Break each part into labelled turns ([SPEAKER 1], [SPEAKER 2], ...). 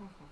[SPEAKER 1] Welcome.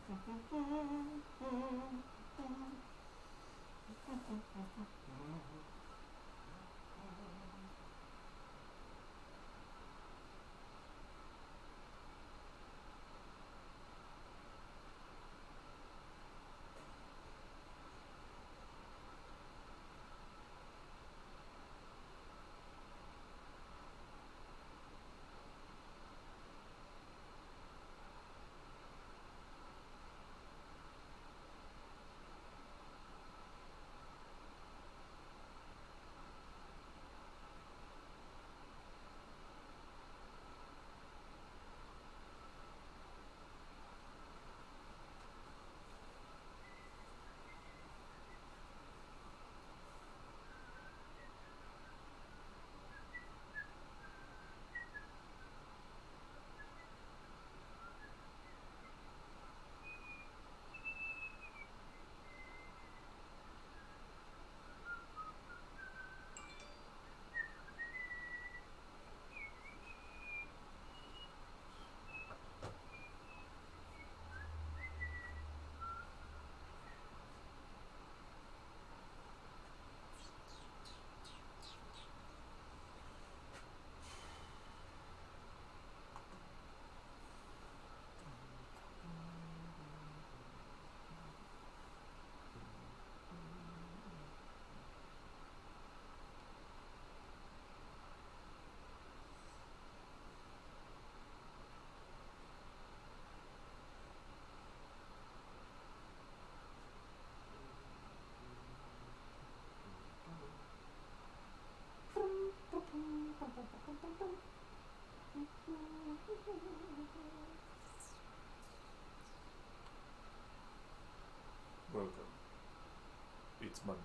[SPEAKER 1] It's Monday.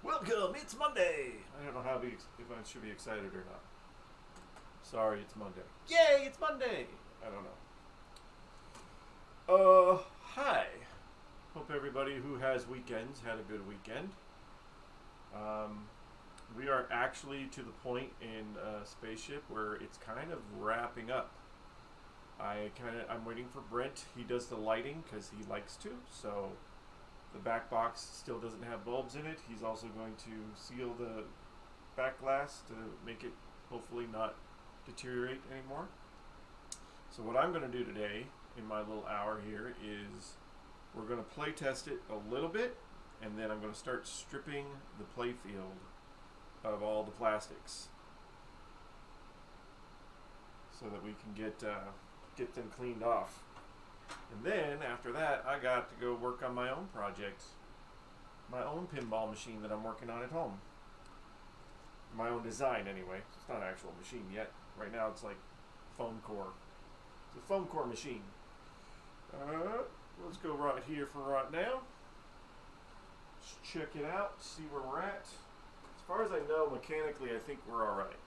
[SPEAKER 1] Welcome. It's Monday. I don't know if I should be excited or not. Sorry, it's Monday. Yay! It's Monday. I don't know. Hi. Hope everybody who has weekends had a good weekend. We are actually to the point in Spaceship where it's kind of wrapping up. I'm waiting for Brent. He does the lighting because he likes to. So the back box still doesn't have bulbs in it. He's also going to seal the back glass to make it hopefully not deteriorate anymore. So what I'm going to do today in my little hour here is we're going to play test it a little bit, and then I'm going to start stripping the play field of all the plastics so that we can get them cleaned off. And then after that, I got to go work on my own project, my own pinball machine that I'm working on at home. My own design anyway. It's not an actual machine yet. Right now it's like foam core. It's a foam core machine. Let's go right here for right now. Just check it out, see where we're at. As far as I know, mechanically, I think we're alright.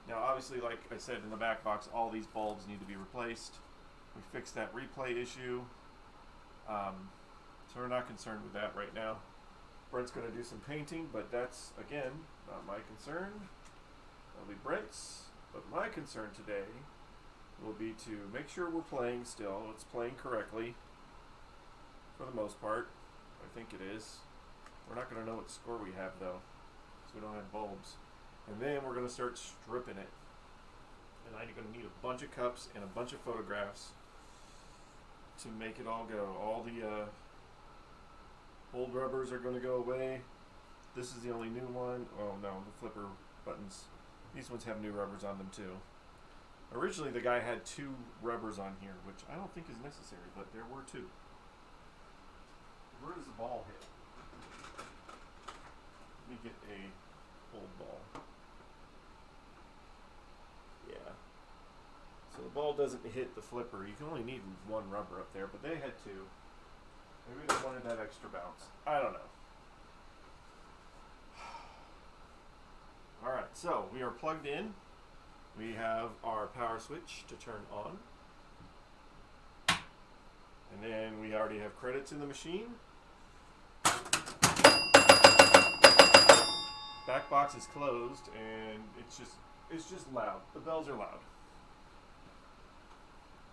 [SPEAKER 1] Now, obviously, like I said in the back box, all these bulbs need to be replaced. We fixed that replay issue. So we're not concerned with that right now. Brent's going to do some painting, but that's, again, not my concern. That'll be Brent's. But my concern today will be to make sure we're playing still. It's playing correctly, for the most part. I think it is. We're not going to know what score we have, though, because we don't have bulbs. And then we're going to start stripping it. And I'm going to need a bunch of cups and a bunch of photographs to make it all go. All the old rubbers are going to go away. This is the only new one. Oh no, the flipper buttons. These ones have new rubbers on them too. Originally the guy had 2 rubbers on here, which I don't think is necessary, but there were 2. Where does the ball hit? Let me get a old ball. Yeah. So the ball doesn't hit the flipper. You can only need 1 rubber up there, but they had 2. Maybe they wanted that extra bounce. I don't know. Alright, so we are plugged in. We have our power switch to turn on. And then we already have credits in the machine. Back box is closed and it's just loud. The bells are loud.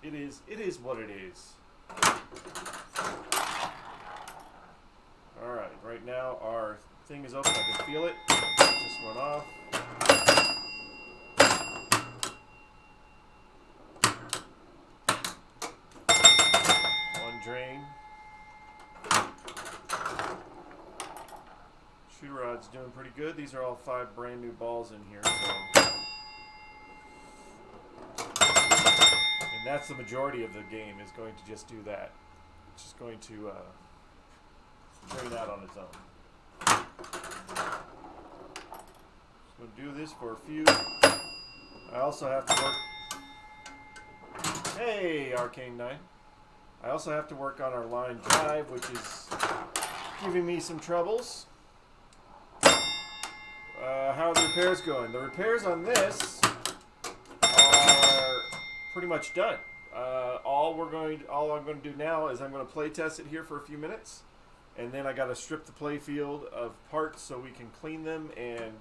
[SPEAKER 1] it is what it is. Alright, right now our thing is open. I can feel it. Just went off. One drain. Shooter rod's doing pretty good. These are all 5 brand new balls in here. So. And that's the majority of the game, is going to just do that. It's just going to drain out on its own. Just going to do this for a few. I also have to work... Hey, Arcane 9. I also have to work on our line drive, which is giving me some troubles. How are the repairs going? The repairs on this are pretty much done. All I'm going to do now is I'm going to play test it here for a few minutes, and then I got to strip the play field of parts so we can clean them and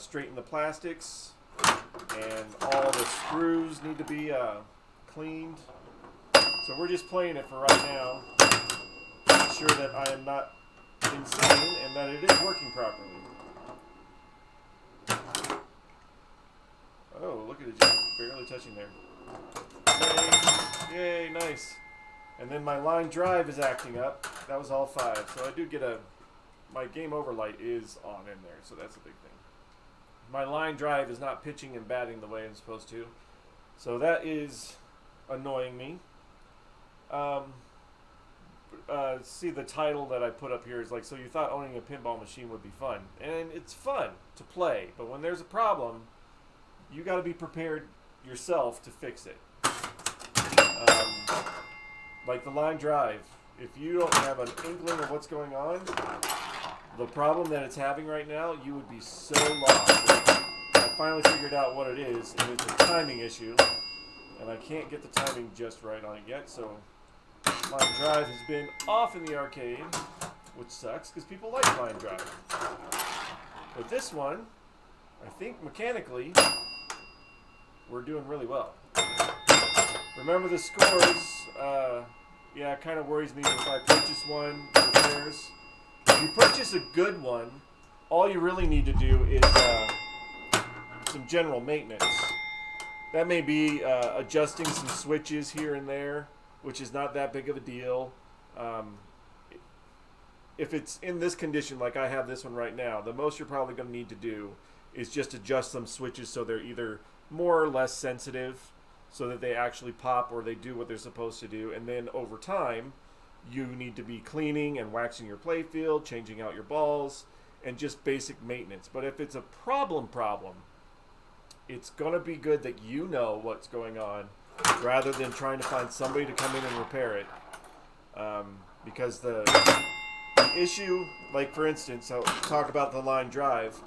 [SPEAKER 1] straighten the plastics, and all the screws need to be cleaned. So we're just playing it for right now, make sure that I am not insane and that it is working properly. Oh, look at it, just barely touching there. Yay, yay, nice. And then my line drive is acting up. That was all 5. So I do get my game over light is on in there, so that's a big thing. My line drive is not pitching and batting the way it's supposed to. So that is annoying me. See, the title that I put up here is like, so you thought owning a pinball machine would be fun. And it's fun to play, but when there's a problem, you got to be prepared yourself to fix it. Like the line drive, if you don't have an inkling of what's going on, the problem that it's having right now, you would be so lost. I finally figured out what it is, and it's a timing issue, and I can't get the timing just right on it yet, so line drive has been off in the arcade, which sucks because people like line drive. But this one, I think mechanically, we're doing really well. Remember the scores, yeah, it kind of worries me if I purchase one, repairs. If you purchase a good one, all you really need to do is some general maintenance. That may be adjusting some switches here and there, which is not that big of a deal. If it's in this condition, like I have this one right now, the most you're probably going to need to do is just adjust some switches so they're either more or less sensitive so that they actually pop or they do what they're supposed to do. And then over time, you need to be cleaning and waxing your play field, changing out your balls, and just basic maintenance. But if it's a problem, it's going to be good that you know what's going on rather than trying to find somebody to come in and repair it. Because the issue, like for instance, I'll talk about the line drive.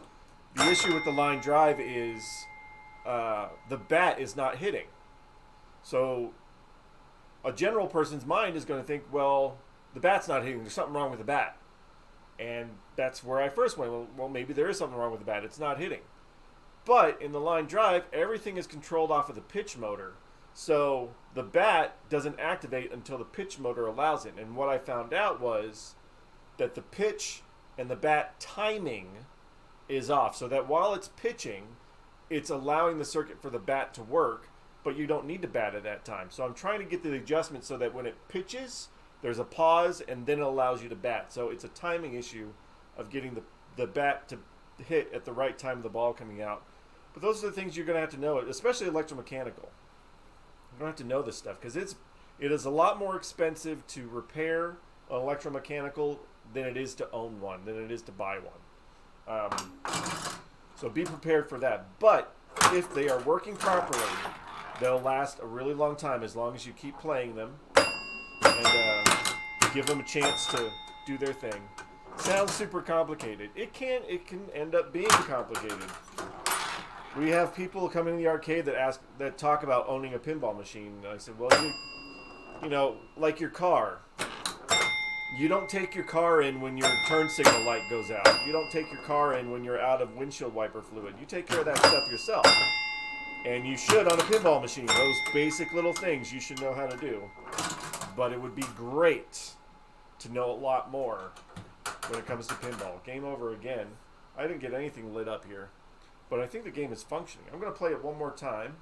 [SPEAKER 1] The issue with the line drive is the bat is not hitting. So a general person's mind is going to think, well, the bat's not hitting. There's something wrong with the bat. And that's where I first went. Well, maybe there is something wrong with the bat. It's not hitting. But in the line drive, everything is controlled off of the pitch motor. So the bat doesn't activate until the pitch motor allows it. And what I found out was that the pitch and the bat timing is off. So that while it's pitching, it's allowing the circuit for the bat to work, but you don't need to bat at that time. So I'm trying to get the adjustment so that when it pitches, there's a pause, and then it allows you to bat. So it's a timing issue of getting the bat to hit at the right time of the ball coming out. But those are the things you're going to have to know, especially electromechanical. You don't have to know this stuff because it is a lot more expensive to repair an electromechanical than it is to own one, than it is to buy one. So be prepared for that. But if they are working properly, they'll last a really long time as long as you keep playing them and give them a chance to do their thing. Sounds super complicated. It can end up being complicated. We have people come in the arcade that talk about owning a pinball machine. And I said, well, you know, like your car. You don't take your car in when your turn signal light goes out. You don't take your car in when you're out of windshield wiper fluid. You take care of that stuff yourself. And you should on a pinball machine. Those basic little things you should know how to do. But it would be great to know a lot more when it comes to pinball. Game over again. I didn't get anything lit up here. But I think the game is functioning. I'm going to play it one more time.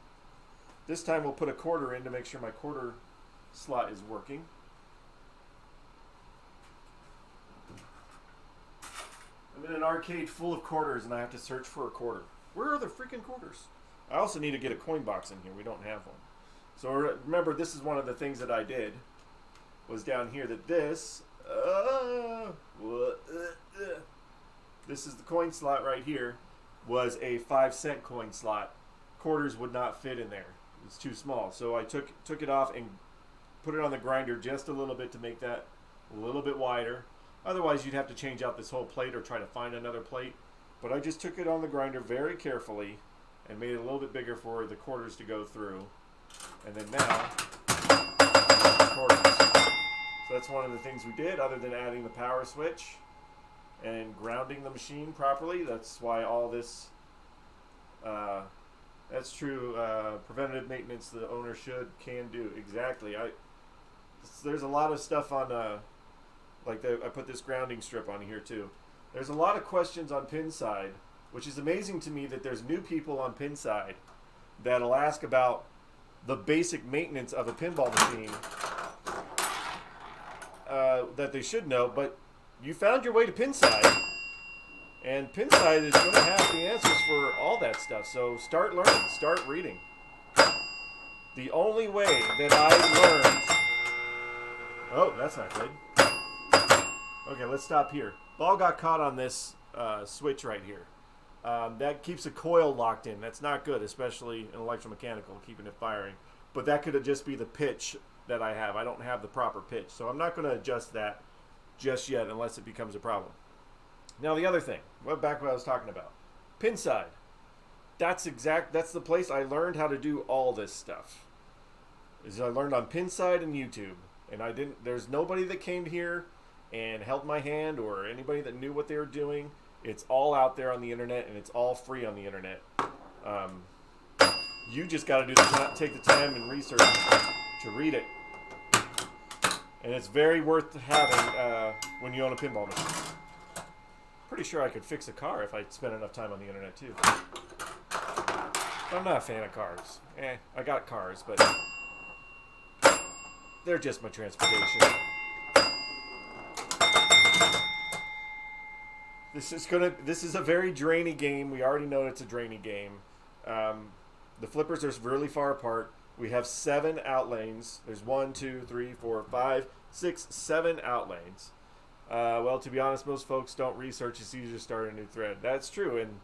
[SPEAKER 1] This time we'll put a quarter in to make sure my quarter slot is working. I'm in an arcade full of quarters and I have to search for a quarter. Where are the freaking quarters? I also need to get a coin box in here. We don't have one. So remember, this is one of the things that I did. Was down here that this is the coin slot right here. Was a 5-cent coin slot. Quarters would not fit in there. It's too small. So I took it off and put it on the grinder just a little bit to make that a little bit wider. Otherwise, you'd have to change out this whole plate or try to find another plate. But I just took it on the grinder very carefully and made it a little bit bigger for the quarters to go through. And then now, quarters. So that's one of the things we did, other than adding the power switch and grounding the machine properly. That's why all this, that's true, preventative maintenance the owner can do. Exactly. There's a lot of stuff on, I put this grounding strip on here too. There's a lot of questions on Pinside, which is amazing to me that there's new people on Pinside that'll ask about the basic maintenance of a pinball machine that they should know, but you found your way to Pinside, and Pinside is going to have the answers for all that stuff, so start learning, start reading. The only way that I learned... Oh, that's not good. Okay, let's stop here. Ball got caught on this switch right here. That keeps a coil locked in. That's not good, especially in electromechanical, keeping it firing. But that could just be the pitch that I have. I don't have the proper pitch. So I'm not going to adjust that just yet unless it becomes a problem. Now the other thing, back what I was talking about. Pinside. That's the place I learned how to do all this stuff. I learned on Pinside and YouTube. And there's nobody that came here and held my hand or anybody that knew what they were doing. It's all out there on the internet, and it's all free on the internet. You just got to take the time and research to read it. And it's very worth having when you own a pinball machine. Pretty sure I could fix a car if I spent enough time on the internet too. I'm not a fan of cars. I got cars, but they're just my transportation. This is a very drainy game. We already know it's a drainy game. The flippers are really far apart. We have 7 out lanes. There's 1, 2, 3, 4, 5, 6, 7 out lanes. Well, to be honest, most folks don't research. It's easier to start a new thread. That's true, and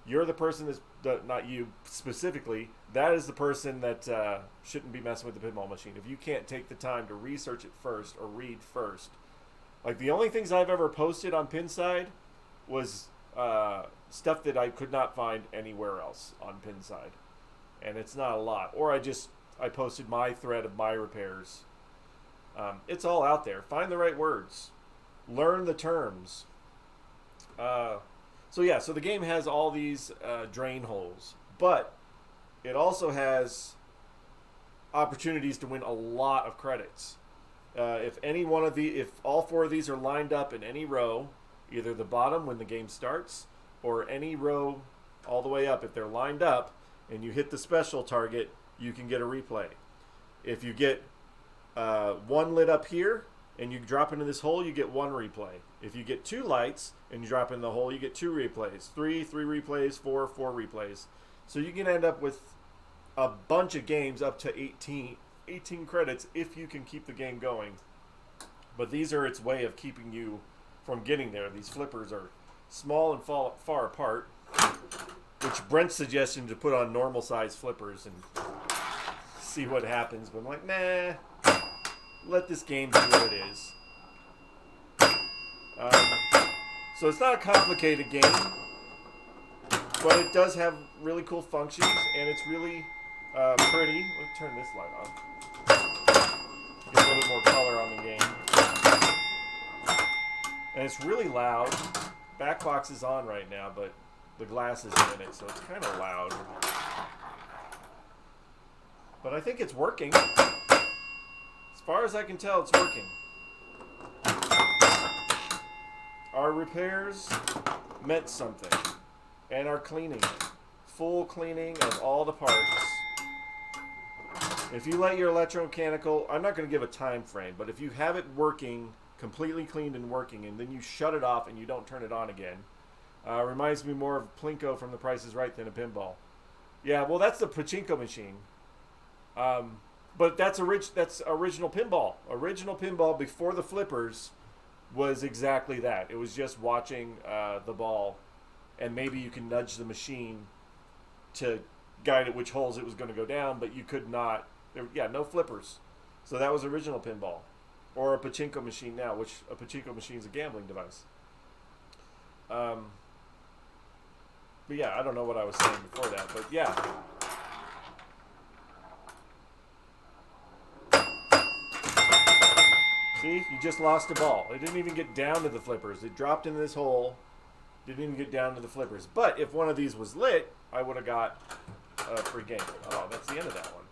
[SPEAKER 1] you're the person that's not you specifically. That is the person that shouldn't be messing with the pinball machine. If you can't take the time to research it first or read first, like the only things I've ever posted on Pinside was stuff that I could not find anywhere else on Pinside, and it's not a lot. Or I posted my thread of my repairs. It's all out there. Find the right words, learn the terms. So the game has all these drain holes, but it also has opportunities to win a lot of credits. If all 4 of these are lined up in any row, either the bottom when the game starts or any row all the way up, if they're lined up and you hit the special target, you can get a replay. If you get 1 lit up here and you drop into this hole, you get 1 replay. If you get 2 lights and you drop in the hole, you get 2 replays. 3 replays, 4 replays. So you can end up with a bunch of games up to 18 credits if you can keep the game going. But these are its way of keeping you from getting there. These flippers are small and far apart, which Brent's suggestion to put on normal size flippers and see what happens. But I'm like, nah, let this game be what it is. So it's not a complicated game, but it does have really cool functions, and it's really pretty. Let's turn this light on. Get a little bit more color on the game. And it's really loud. Backbox is on right now, but the glass isn't in it, so it's kind of loud. But I think it's working. As far as I can tell, it's working. Our repairs meant something. And our cleaning. Full cleaning of all the parts. If you let your electromechanical, I'm not going to give a time frame, but if you have it working, completely cleaned and working, and then you shut it off and you don't turn it on again, reminds me more of Plinko from The Price is Right than a pinball. Yeah, well, that's the pachinko machine. But that's original pinball. Original pinball before the flippers was exactly that. It was just watching the ball, and maybe you can nudge the machine to guide it which holes it was going to go down, but you could not. No flippers. So that was original pinball. Or a pachinko machine now, which a pachinko machine is a gambling device. But yeah, I don't know what I was saying before that, but yeah. See, you just lost a ball. It didn't even get down to the flippers. It dropped into this hole. Didn't even get down to the flippers. But if one of these was lit, I would have got a free game. Oh, that's the end of that one.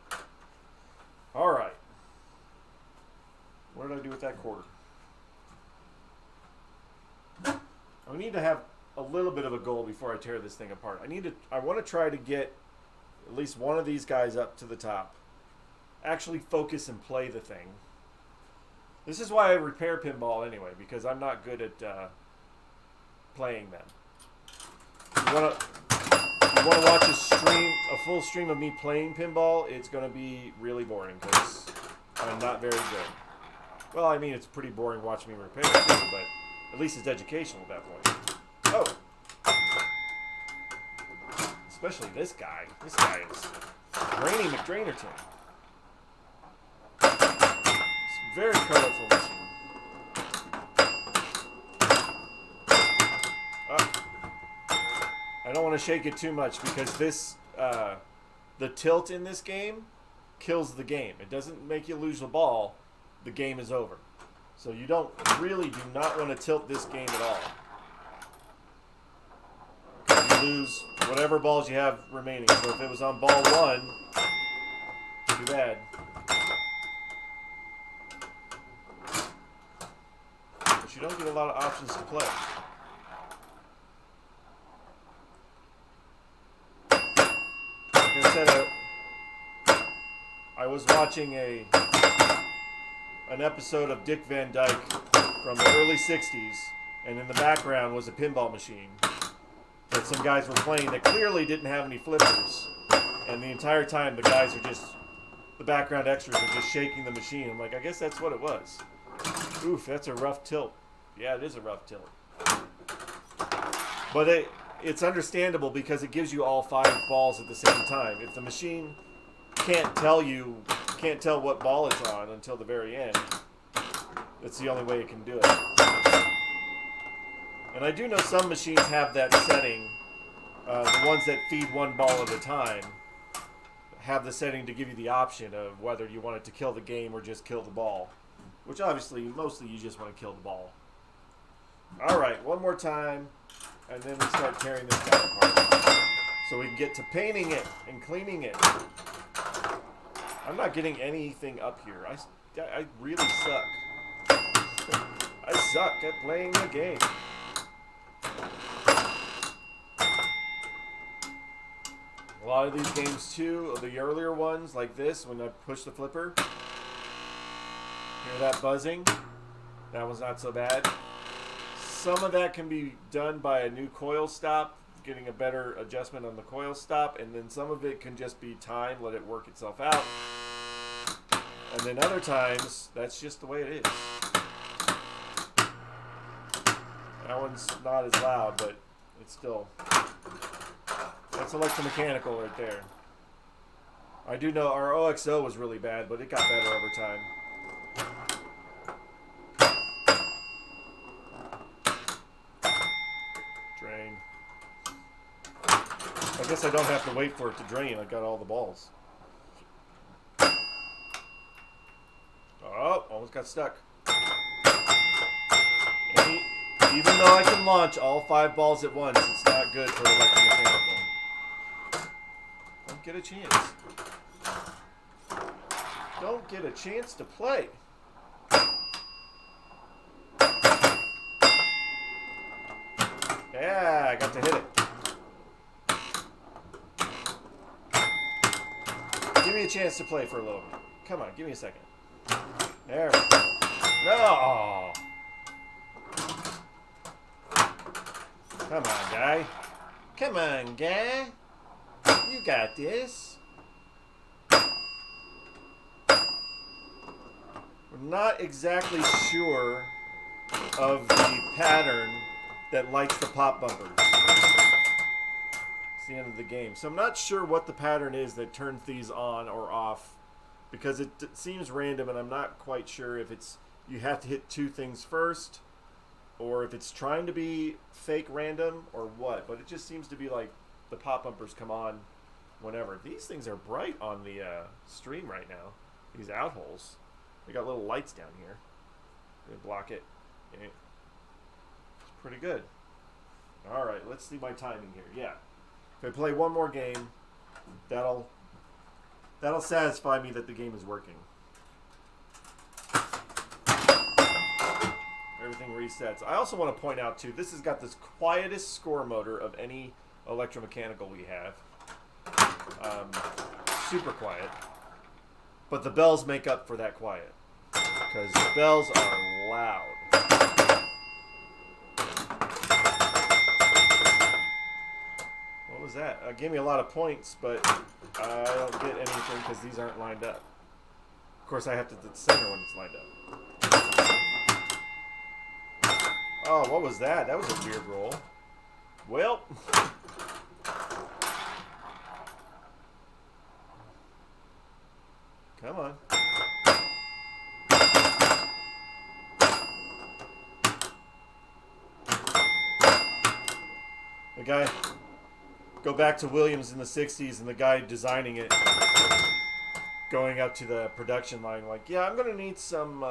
[SPEAKER 1] All right. What did I do with that quarter? I need to have a little bit of a goal before I tear this thing apart. I want to try to get at least one of these guys up to the top. Actually focus and play the thing. This is why I repair pinball anyway, because I'm not good at playing them. You want to watch a full stream of me playing pinball, it's going to be really boring because I'm not very good. Well, I mean, it's pretty boring watching me repair too, but at least it's educational at that point. Oh! Especially this guy. This guy is Brainy McDrainerton. It's a very colorful machine. I don't want to shake it too much because this, the tilt in this game kills the game. It doesn't make you lose the ball. The game is over. So you do not want to tilt this game at all. You lose whatever balls you have remaining. So if it was on ball one, too bad. But you don't get a lot of options to play. Like I said, I was watching an episode of Dick Van Dyke from the early 60s, and in the background was a pinball machine that some guys were playing that clearly didn't have any flippers. And the entire time the background extras are just shaking the machine. I'm like, I guess that's what it was. Oof, that's a rough tilt. Yeah, it is a rough tilt. But it's understandable because it gives you all 5 balls at the same time. If the machine can't tell what ball it's on until the very end, that's the only way it can do it. And I do know some machines have that setting. The ones that feed 1 ball at a time have the setting to give you the option of whether you want it to kill the game or just kill the ball. Which obviously, mostly you just want to kill the ball. Alright, one more time, and then we start tearing this guy apart. So we can get to painting it and cleaning it. I'm not getting anything up here. I really suck. I suck at playing the game. A lot of these games too, the earlier ones like this, when I push the flipper, hear that buzzing? That was not so bad. Some of that can be done by a new coil stop, getting a better adjustment on the coil stop, and then some of it can just be time, let it work itself out. And then other times, that's just the way it is. That one's not as loud, but it's still... That's electromechanical right there. I do know our OXO was really bad, but it got better over time. Drain. I guess I don't have to wait for it to drain. I got all the balls. Oh, almost got stuck. And even though I can launch all 5 balls at once, it's not good for electromechanical. Don't get a chance. don't get a chance to play. Yeah, I got to hit it. Give me a chance to play for a little bit. Come on, give me a second. There we go. No! Come on, guy. Come on, guy. You got this. We're not exactly sure of the pattern that lights the pop bumpers. It's the end of the game. So I'm not sure what the pattern is that turns these on or off, because it seems random, and I'm not quite sure if it's you have to hit two things first, or if it's trying to be fake random or what. But it just seems to be like the pop bumpers come on whenever. These things are bright on the stream right now. These out holes. They got little lights down here. They block it. It's pretty good. All right, let's see my timing here. Yeah, if I play one more game, that'll satisfy me that the game is working. Everything resets. I also want to point out too, this has got this quietest score motor of any electromechanical we have. Super quiet. But the bells make up for that quiet, because the bells are loud. What was that? It gave me a lot of points, but I don't get anything because these aren't lined up. Of course, I have to hit the center when it's lined up. Oh, what was that? That was a weird roll. Well... Come on. The guy, go back to Williams in the 60s, and the guy designing it, going up to the production line like, yeah, I'm going to need some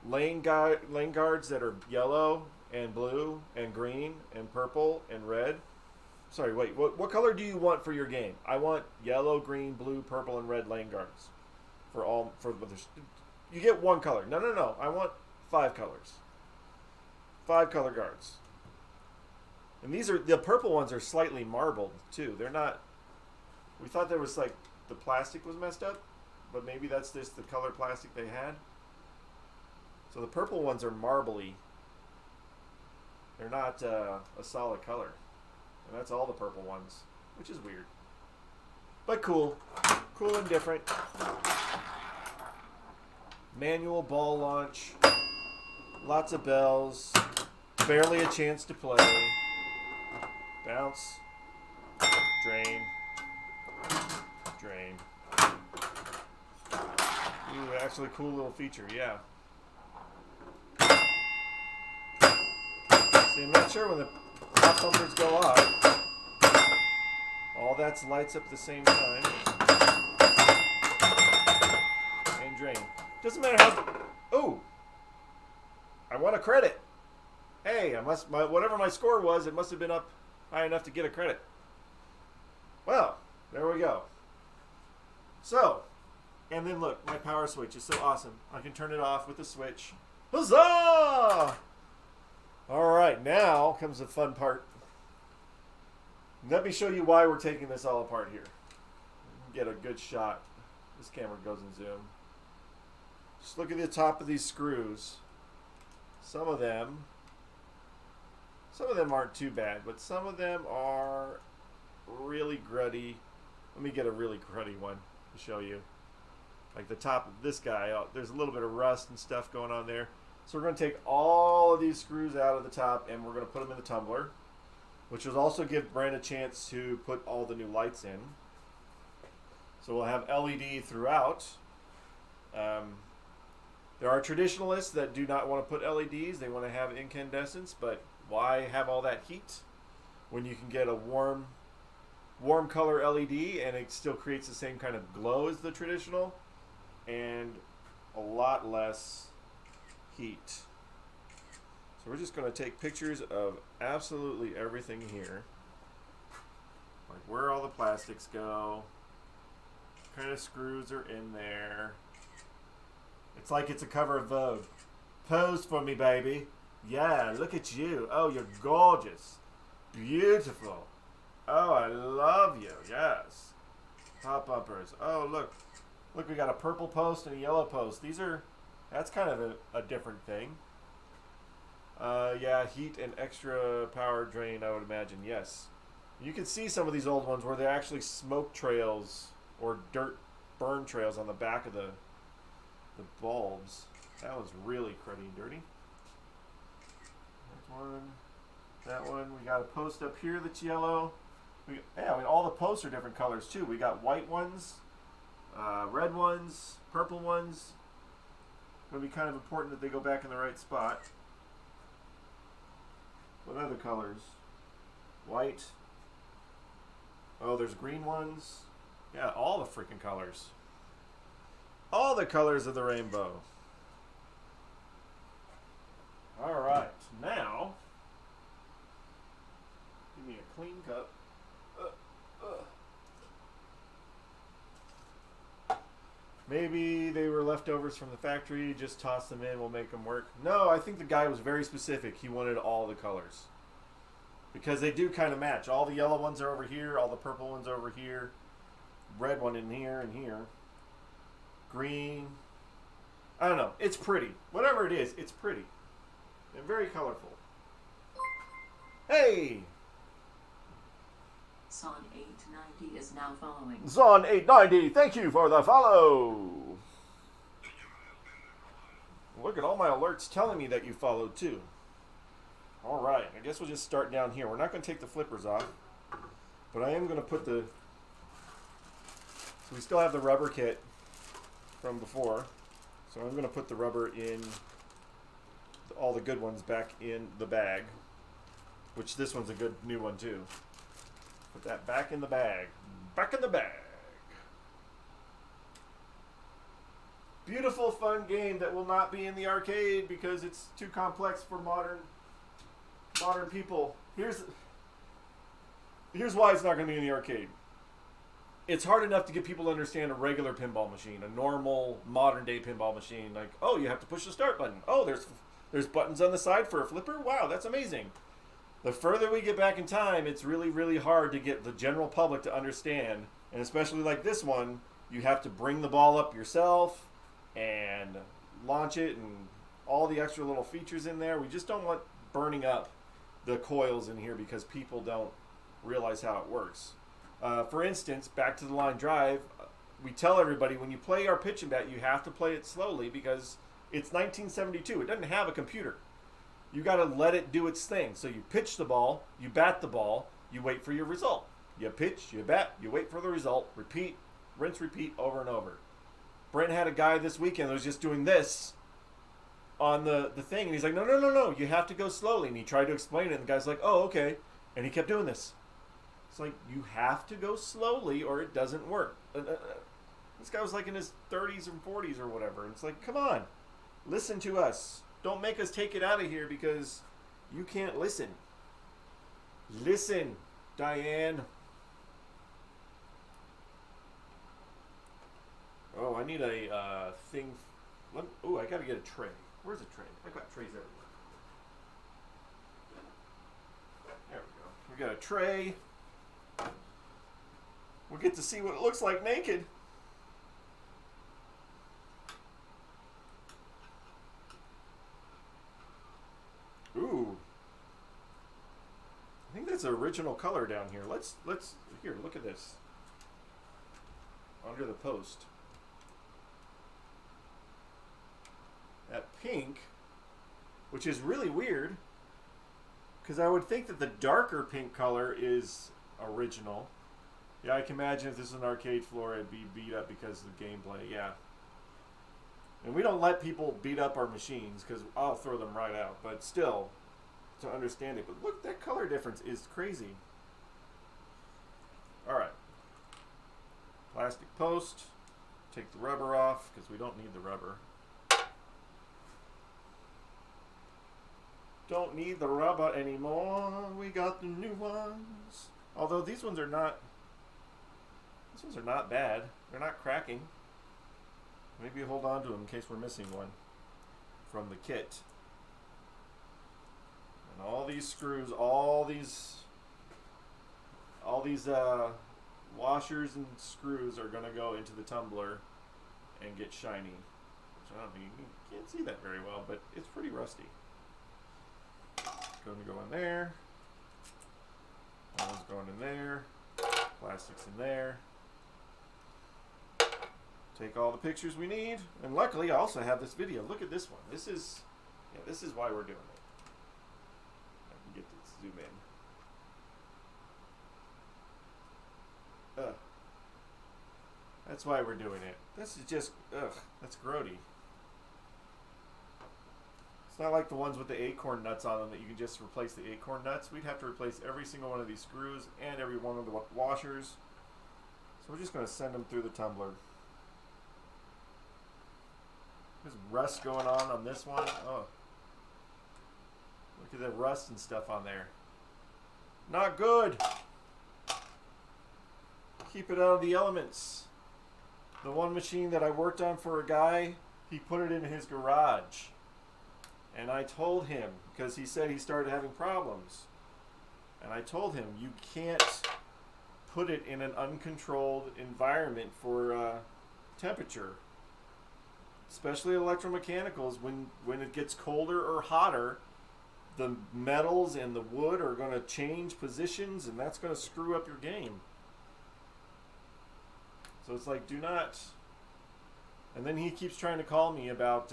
[SPEAKER 1] lane guards that are yellow and blue and green and purple and red. Sorry, wait, what color do you want for your game? I want yellow, green, blue, purple, and red lane guards. You get one color. No. I want 5 colors. 5 color guards. And the purple ones are slightly marbled too. They're not, we thought there was like, the plastic was messed up, but maybe that's just the color plastic they had. So the purple ones are marbly. They're not a solid color. And that's all the purple ones, which is weird. But cool. Cool and different. Manual ball launch. Lots of bells. Barely a chance to play. Bounce. Drain. Drain. Ooh, actually cool little feature, yeah. See, I'm not sure when the pop bumpers go off. All that lights up at the same time. And drain. Doesn't matter how... Oh! I want a credit. Hey, whatever my score was, it must have been up high enough to get a credit. Well, there we go. So, and then look, my power switch is so awesome. I can turn it off with the switch. Huzzah! Alright, now comes the fun part. Let me show you why we're taking this all apart here. Get a good shot. This camera goes in zoom. Just look at the top of these screws. Some of them aren't too bad, but some of them are really gruddy. Let me get a really cruddy one to show you. Like the top of this guy, there's a little bit of rust and stuff going on there. So we're going to take all of these screws out of the top, and we're going to put them in the tumbler, which will also give Brent a chance to put all the new lights in. So we'll have LED throughout. There are traditionalists that do not want to put LEDs. They want to have incandescence, but why have all that heat when you can get a warm color LED and it still creates the same kind of glow as the traditional and a lot less heat. So we're just going to take pictures of absolutely everything here, like where all the plastics go, kind of screws are in there? It's like it's a cover of Vogue. Pose for me, baby. Yeah, look at you. Oh, you're gorgeous. Beautiful. Oh, I love you. Yes. Top bumpers. Oh, look. Look, we got a purple post and a yellow post. That's kind of a different thing. Yeah, heat and extra power drain, I would imagine. Yes. You can see some of these old ones where they're actually smoke trails or dirt burn trails on the back of the bulbs. That one's really cruddy and dirty. There's one. That one. We got a post up here that's yellow. All the posts are different colors too. We got white ones, red ones, purple ones. It'll be kind of important that they go back in the right spot. What other colors? White. Oh, there's green ones. Yeah, all the freaking colors. All the colors of the rainbow. All right, now, give me a clean cup. Maybe they were leftovers from the factory, just toss them in, we'll make them work. No, I think the guy was very specific. He wanted all the colors. Because they do kind of match. All the yellow ones are over here, all the purple ones are over here, red one in here and here. Green. I don't know. It's pretty. Whatever it is, it's pretty. And very colorful. Hey!
[SPEAKER 2] Zon 890 is now following.
[SPEAKER 1] Zon 890, thank you for the follow. Look at all my alerts telling me that you followed too. All right, I guess we'll just start down here. We're not going to take the flippers off, but I am going to put so we still have the rubber kit from before. So I'm going to put the rubber in, all the good ones back in the bag, which this one's a good new one too. Put that back in the bag. Back in the bag. Beautiful, fun game that will not be in the arcade because it's too complex for modern people. Here's why it's not going to be in the arcade. It's hard enough to get people to understand a regular pinball machine, a normal modern day pinball machine. Like, oh, you have to push the start button. Oh, there's buttons on the side for a flipper. Wow, that's amazing. The further we get back in time, it's really, really hard to get the general public to understand. And especially like this one, you have to bring the ball up yourself and launch it and all the extra little features in there. We just don't want burning up the coils in here because people don't realize how it works. For instance, back to the line drive, we tell everybody when you play our pitch and bat, you have to play it slowly because it's 1972. It doesn't have a computer. You got to let it do its thing. So you pitch the ball, you bat the ball, you wait for your result. You pitch, you bat, you wait for the result. Repeat, rinse, repeat, over and over. Brent had a guy this weekend that was just doing this on the thing, and he's like, no, you have to go slowly. And he tried to explain it, and the guy's like, oh, okay. And he kept doing this. It's like, you have to go slowly or it doesn't work. This guy was like in his 30s and 40s or whatever. And it's like, come on, listen to us. Don't make us take it out of here because you can't listen. Listen, Diane. Oh, I need a thing. Oh, I got to get a tray. Where's a tray? I've got trays everywhere. There we go. We got a tray. We'll get to see what it looks like naked. Ooh. I think that's the original color down here. Let's here, look at this. Under the post. That pink, which is really weird, because I would think that the darker pink color is original. Yeah, I can imagine if this was an arcade floor, it'd be beat up because of the gameplay, yeah. And we don't let people beat up our machines, because I'll throw them right out. But still, to understand it. But look, that color difference is crazy. Alright. Plastic post. Take the rubber off, because we don't need the rubber. Don't need the rubber anymore. We got the new ones. Although these ones are not... These ones are not bad. They're not cracking. Maybe hold on to them in case we're missing one from the kit. And all these screws, all these washers and screws are going to go into the tumbler and get shiny. Which I don't think you can't see that very well, but it's pretty rusty. Going to go in there. One's going in there. Plastic's in there. Take all the pictures we need, and luckily I also have this video. Look at this one. This is why we're doing it. I can get to zoom in. That's why we're doing it. This is just, that's grody. It's not like the ones with the acorn nuts on them that you can just replace the acorn nuts. We'd have to replace every single one of these screws and every one of the washers. So we're just going to send them through the tumbler. There's rust going on this one. Oh. Look at the rust and stuff on there. Not good. Keep it out of the elements. The one machine that I worked on for a guy, he put it in his garage. And I told him, because he said he started having problems. And I told him, you can't put it in an uncontrolled environment for temperature. Especially electromechanicals, when it gets colder or hotter, the metals and the wood are going to change positions, and that's going to screw up your game. So it's like, do not. And then he keeps trying to call me about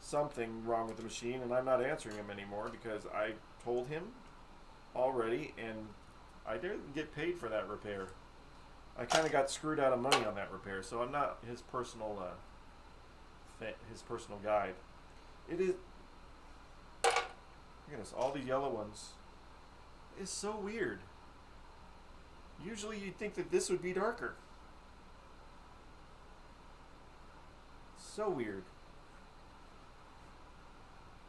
[SPEAKER 1] something wrong with the machine, and I'm not answering him anymore because I told him already, and I didn't get paid for that repair. I kind of got screwed out of money on that repair, so I'm not his personal guide. It is. Look at this, all the yellow ones. It's so weird. Usually you'd think that this would be darker. So weird.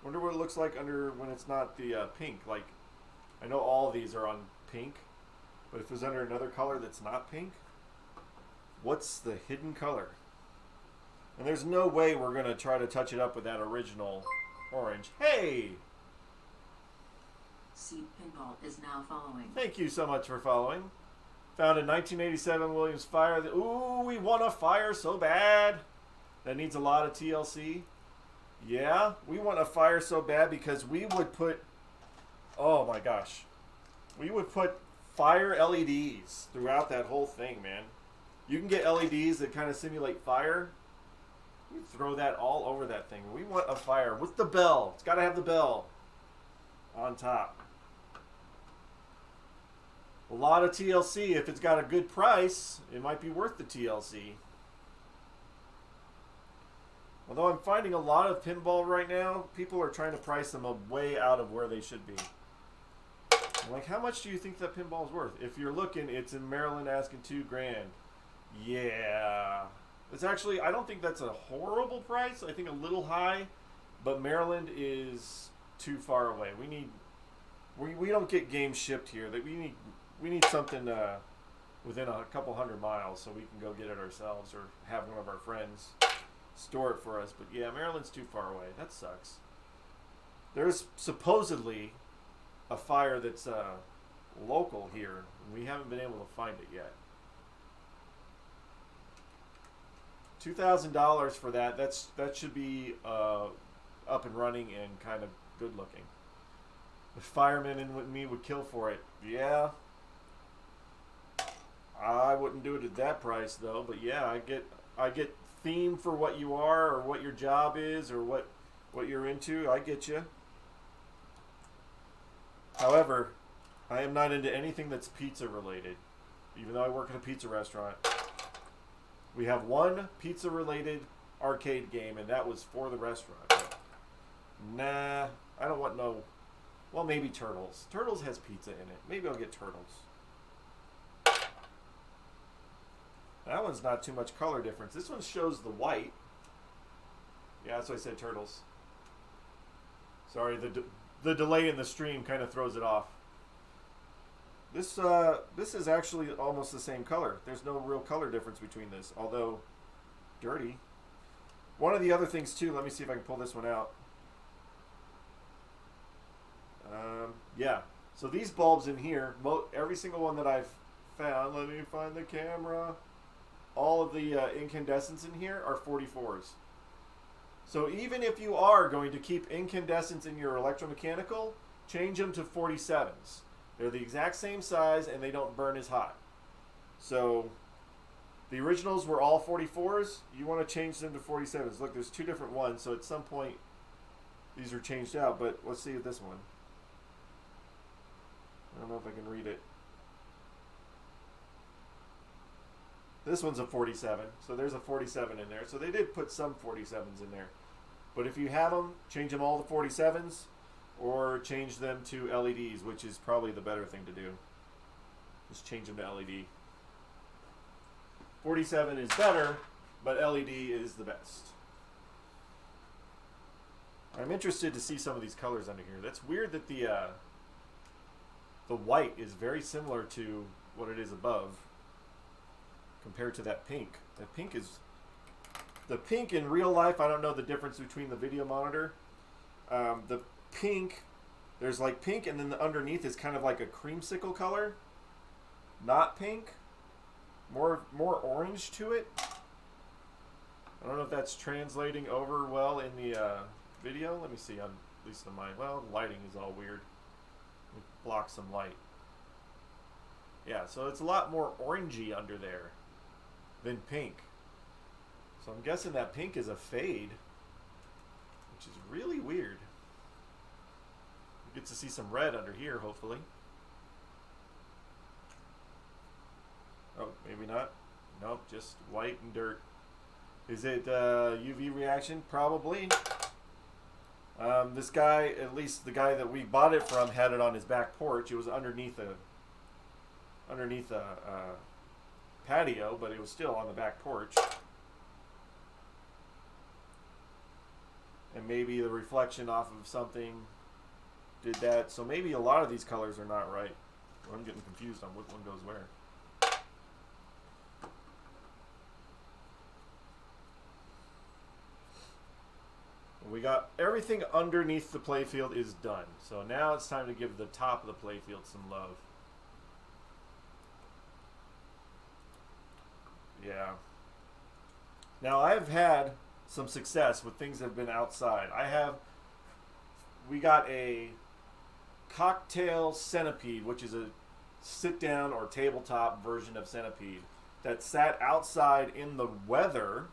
[SPEAKER 1] Wonder what it looks like under when it's not the pink. Like, I know all of these are on pink, but if it was under another color that's not pink, what's the hidden color? And there's no way we're going to try to touch it up with that original orange. Hey!
[SPEAKER 2] Seed Pinball is now following.
[SPEAKER 1] Thank you so much for following. Found in 1987 Williams Fire. Ooh, we want a fire so bad. That needs a lot of TLC. Yeah, we want a fire so bad because we would put, oh my gosh, we would put fire LEDs throughout that whole thing, man. You can get LEDs that kind of simulate fire. You throw that all over that thing. We want a fire with the bell. It's got to have the bell on top. A lot of TLC. If it's got a good price, it might be worth the TLC. Although I'm finding a lot of pinball right now, people are trying to price them way out of where they should be. I'm like, how much do you think that pinball is worth? If you're looking, it's in Maryland asking $2 grand. Yeah. It's actually, I don't think that's a horrible price. I think a little high, but Maryland is too far away. We don't get games shipped here. That we need something within a couple 100 miles so we can go get it ourselves or have one of our friends store it for us. But yeah, Maryland's too far away. That sucks. There's supposedly a fire that's local here. We haven't been able to find it yet. $2,000 for that. That should be up and running and kind of good looking. The fireman in me would kill for it. Yeah. I wouldn't do it at that price though. But yeah, I get theme for what you are or what your job is or what you're into. I get you. However, I am not into anything that's pizza related. Even though I work at a pizza restaurant. We have one pizza related arcade game and that was for the restaurant. Nah, I don't want no. Well, maybe Turtles. Turtles has pizza in it. Maybe I'll get Turtles. That one's not too much color difference. This one shows the white. Yeah, that's why I said Turtles. Sorry, the delay in the stream kind of throws it off. This is actually almost the same color. There's no real color difference between this, although dirty. One of the other things too, let me see if I can pull this one out. Yeah, so these bulbs in here, every single one that I've found, let me find the camera, all of the incandescents in here are 44s. So even if you are going to keep incandescents in your electromechanical, change them to 47s. They're the exact same size and they don't burn as hot. So the originals were all 44s. You want to change them to 47s. Look, there's two different ones, so at some point these are changed out, but let's see this one. I don't know if I can read it. This one's a 47, so there's a 47 in there. So they did put some 47s in there. But if you have them, change them all to 47s or change them to LEDs, which is probably the better thing to do. Just change them to LED. 47 is better, but LED is the best. I'm interested to see some of these colors under here. That's weird that the white is very similar to what it is above compared to that pink. That pink is... The pink in real life, I don't know the difference between the video monitor. The pink, there's like pink and then the underneath is kind of like a creamsicle color. Not pink. More orange to it. I don't know if that's translating over well in the video. Let me see, at least on mine. Well, the lighting is all weird. Let me block some light. Yeah, so it's a lot more orangey under there than pink. So I'm guessing that pink is a fade, which is really weird. We get to see some red under here, hopefully. Oh, maybe not. Nope, just white and dirt. Is it UV reaction? Probably. This guy, at least the guy that we bought it from, had it on his back porch. It was underneath a patio, but it was still on the back porch. And maybe the reflection off of something did that. So maybe a lot of these colors are not right. Well, I'm getting confused on which one goes where. We got everything underneath the playfield is done. So now it's time to give the top of the playfield some love. Yeah. Now I've had some success with things that have been outside. We got a cocktail centipede, which is a sit-down or tabletop version of centipede that sat outside in the weather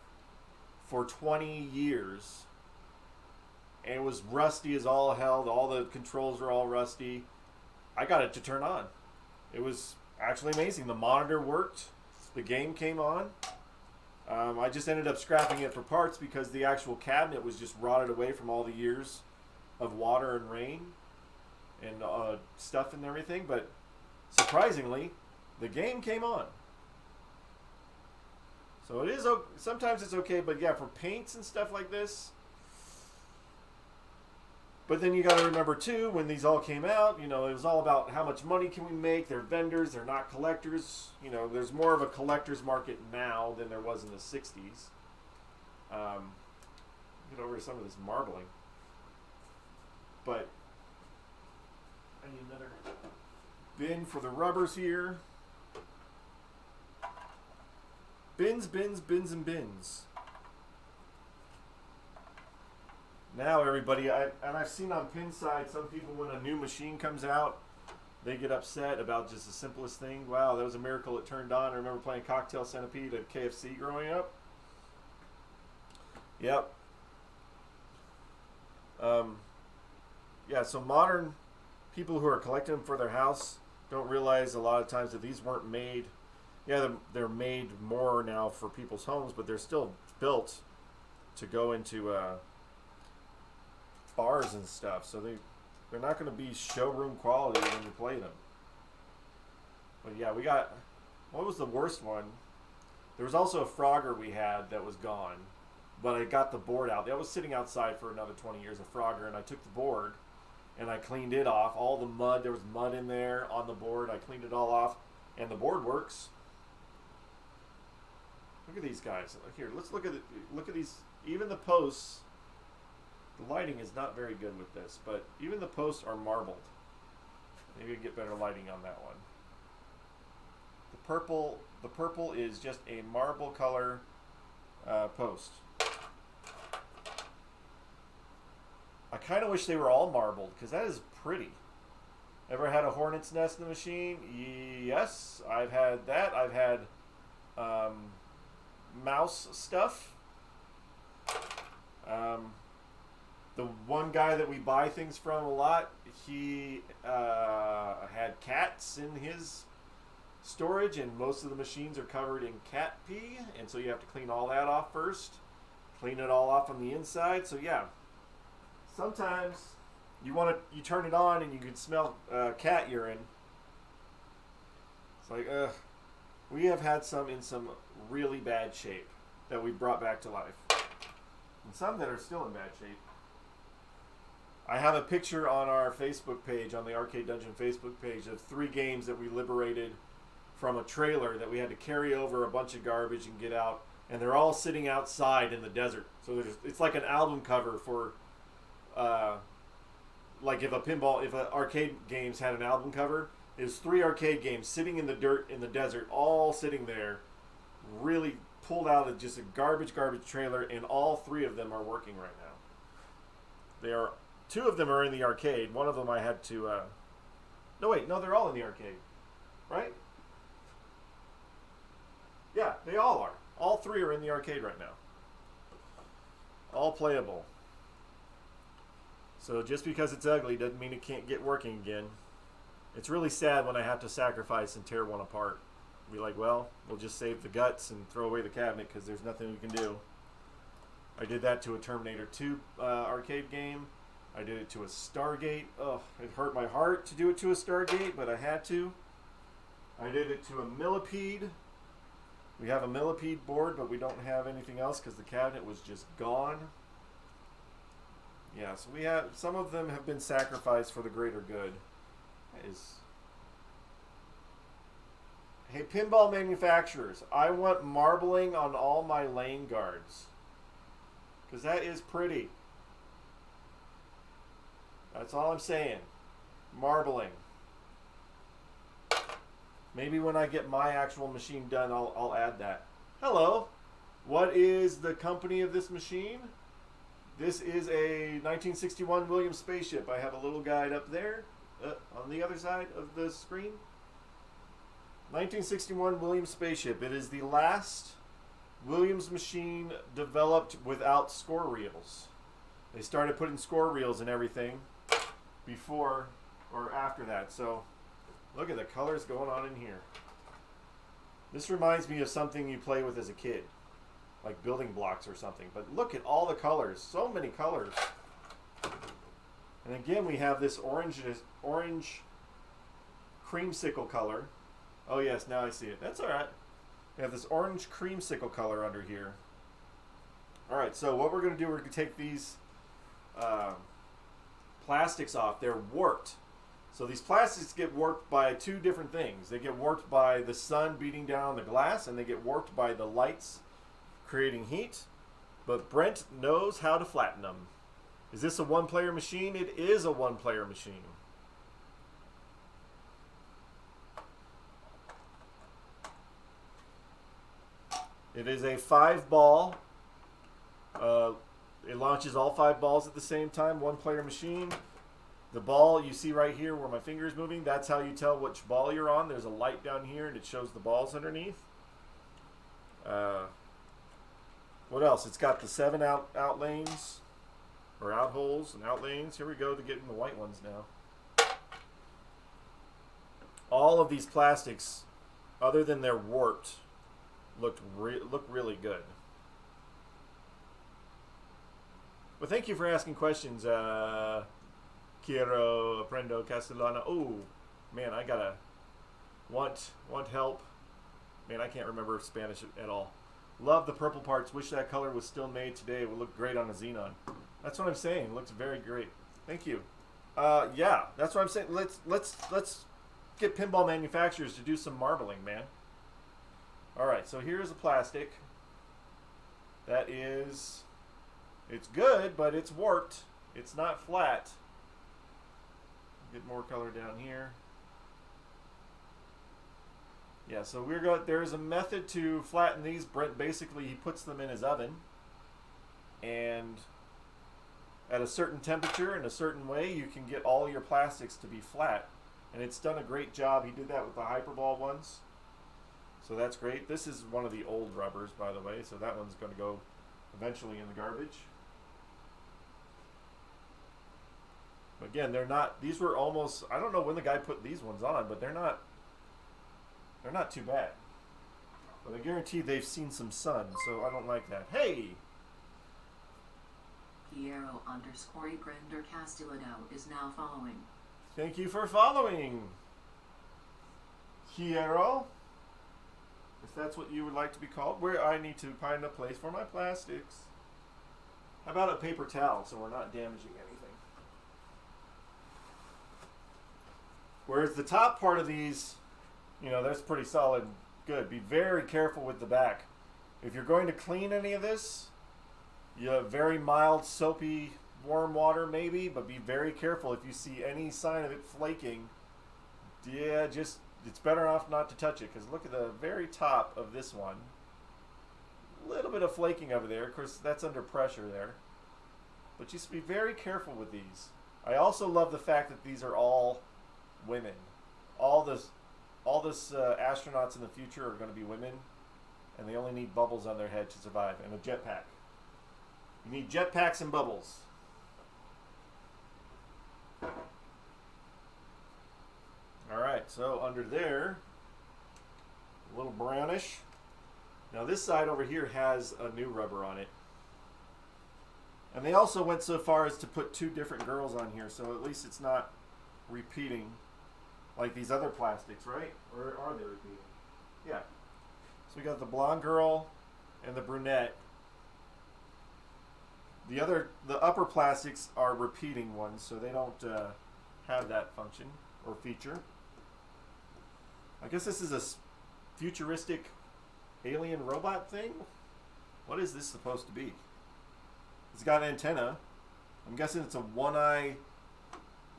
[SPEAKER 1] for 20 years. And it was rusty as all hell. All the controls were all rusty. I got it to turn on. It was actually amazing. The monitor worked. The game came on. I just ended up scrapping it for parts because the actual cabinet was just rotted away from all the years of water and rain and stuff and everything. But surprisingly, the game came on. So it is. Sometimes it's okay, but yeah, for paints and stuff like this. But then you got to remember too, when these all came out, you know, it was all about how much money can we make. They're vendors, they're not collectors. You know, there's more of a collector's market now than there was in the 60s. Get over some of this marbling. But I need another bin for the rubbers here. Bins, bins, bins, and bins. Now everybody, I've seen on Pinside, some people when a new machine comes out, they get upset about just the simplest thing. Wow, that was a miracle it turned on. I remember playing Cocktail Centipede at KFC growing up. Yep. Yeah, so modern people who are collecting them for their house don't realize a lot of times that these weren't made. Yeah, they're made more now for people's homes, but they're still built to go into bars and stuff, so they're not going to be showroom quality when you play them. But yeah, we got, what was the worst one? There was also a Frogger we had that was gone, but I got the board out. That was sitting outside for another 20 years, a Frogger, and I took the board and I cleaned it off. All the mud, there was mud in there on the board. I cleaned it all off, and the board works. Look at these guys. Here, let's look at it. Look at these. Even the posts. The lighting is not very good with this, but even the posts are marbled. Maybe we get better lighting on that one. The purple is just a marble color post. I kind of wish they were all marbled because that is pretty. Ever had a hornet's nest in the machine? Yes, I've had that. I've had mouse stuff. The one guy that we buy things from a lot, he had cats in his storage, and most of the machines are covered in cat pee, and so you have to clean all that off first. Clean it all off on the inside. So yeah, sometimes you turn it on and you can smell cat urine. It's like, we have had some in some really bad shape that we brought back to life, and some that are still in bad shape. I have a picture on our Facebook page, on the Arcade Dungeon Facebook page, of 3 games that we liberated from a trailer that we had to carry over a bunch of garbage and get out, and they're all sitting outside in the desert. So it's like an album cover for, like if arcade games had an album cover, it's 3 arcade games sitting in the dirt in the desert, all sitting there, really pulled out of just a garbage trailer, and all 3 of them are working right now. 2 of them are in the arcade. One of them I had to... No, they're all in the arcade. Right? Yeah, they all are. All 3 are in the arcade right now. All playable. So just because it's ugly doesn't mean it can't get working again. It's really sad when I have to sacrifice and tear one apart. Be like, well, we'll just save the guts and throw away the cabinet because there's nothing we can do. I did that to a Terminator 2 arcade game. I did it to a Stargate. Oh, it hurt my heart to do it to a Stargate, but I had to. I did it to a Millipede. We have a Millipede board, but we don't have anything else because the cabinet was just gone. Yeah, so we have, some of them have been sacrificed for the greater good. Hey, pinball manufacturers, I want marbling on all my lane guards, because that is pretty. That's all I'm saying. Marbling. Maybe when I get my actual machine done, I'll add that. Hello. What is the company of this machine? This is a 1961 Williams Spaceship. I have a little guide up there on the other side of the screen. 1961 Williams Spaceship. It is the last Williams machine developed without score reels. They started putting score reels and everything before or after that. So look at the colors going on in here. This reminds me of something you play with as a kid, like building blocks or something. But look at all the colors, so many colors. And again, we have this orange creamsicle color. Oh yes, now I see it. That's all right. We have this orange creamsicle color under here. All right, so what we're going to do, we're going to take these plastics off. They're warped. So these plastics get warped by 2 different things. They get warped by the sun beating down on the glass, and they get warped by the lights creating heat. But Brent knows how to flatten them. Is this a 1-player machine? It is a 1-player machine. It is a 5-ball. It launches all 5 balls at the same time, 1-player machine. The ball you see right here where my finger is moving, that's how you tell which ball you're on. There's a light down here and it shows the balls underneath. What else? It's got the 7 out lanes, or out holes and out lanes. Here we go to getting the white ones now. All of these plastics, other than they're warped, look really good. Well, thank you for asking questions, Quiero Aprendo Castellano. Oh, man, I gotta want help. Man, I can't remember Spanish at all. Love the purple parts. Wish that color was still made today. It would look great on a Xenon. That's what I'm saying. It looks very great. Thank you. Yeah, that's what I'm saying. Let's get pinball manufacturers to do some marbling, man. All right, so here's a plastic. That is, it's good, but it's warped. It's not flat. Get more color down here. Yeah, so there's a method to flatten these. Brent basically he puts them in his oven, and at a certain temperature in a certain way, you can get all your plastics to be flat. And it's done a great job. He did that with the Hyperball ones. So that's great. This is one of the old rubbers, by the way, so that one's going to go eventually in the garbage. But again, they're not, these were almost, I don't know when the guy put these ones on, but they're not too bad. But I guarantee they've seen some sun, so I don't like that. Hey!
[SPEAKER 2] Piero_Brender Castellano is now following.
[SPEAKER 1] Thank you for following, Piero. If that's what you would like to be called. Where I need to find a place for my plastics. How about a paper towel so we're not damaging anything? Whereas the top part of these, you know, that's pretty solid, good. Be very careful with the back. If you're going to clean any of this, you have very mild, soapy, warm water maybe, but be very careful if you see any sign of it flaking. Yeah, just, it's better off not to touch it, because look at the very top of this one. A little bit of flaking over there. Of course, that's under pressure there. But just be very careful with these. I also love the fact that these are all women. All this astronauts in the future are going to be women, and they only need bubbles on their head to survive, and a jetpack. You need jetpacks and bubbles. Alright, so under there, a little brownish. Now this side over here has a new rubber on it. And they also went so far as to put two different girls on here, so at least it's not repeating like these other plastics, right? Or are they repeating? Yeah. So we got the blonde girl and the brunette. The upper plastics are repeating ones, so they don't have that function or feature. I guess this is a futuristic alien robot thing. What is this supposed to be? It's got an antenna. I'm guessing it's a one-eye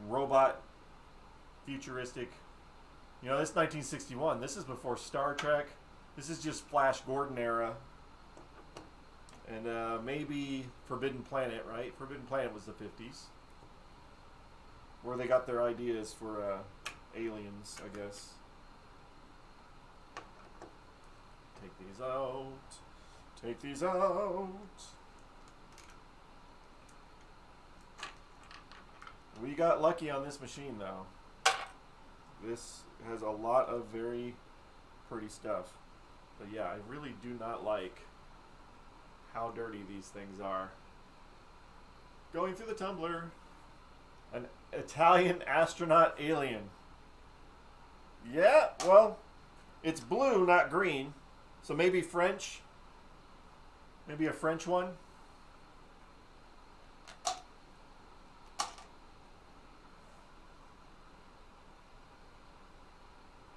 [SPEAKER 1] robot futuristic. You know, this is 1961. This is before Star Trek. This is just Flash Gordon era. And maybe Forbidden Planet, right? Forbidden Planet was the 50s. Where they got their ideas for aliens, I guess. Take these out. Take these out. We got lucky on this machine, though. This has a lot of very pretty stuff. But yeah, I really do not like how dirty these things are. Going through the tumbler. An Italian astronaut alien. Yeah, well, it's blue, not green. So maybe French. Maybe a French one.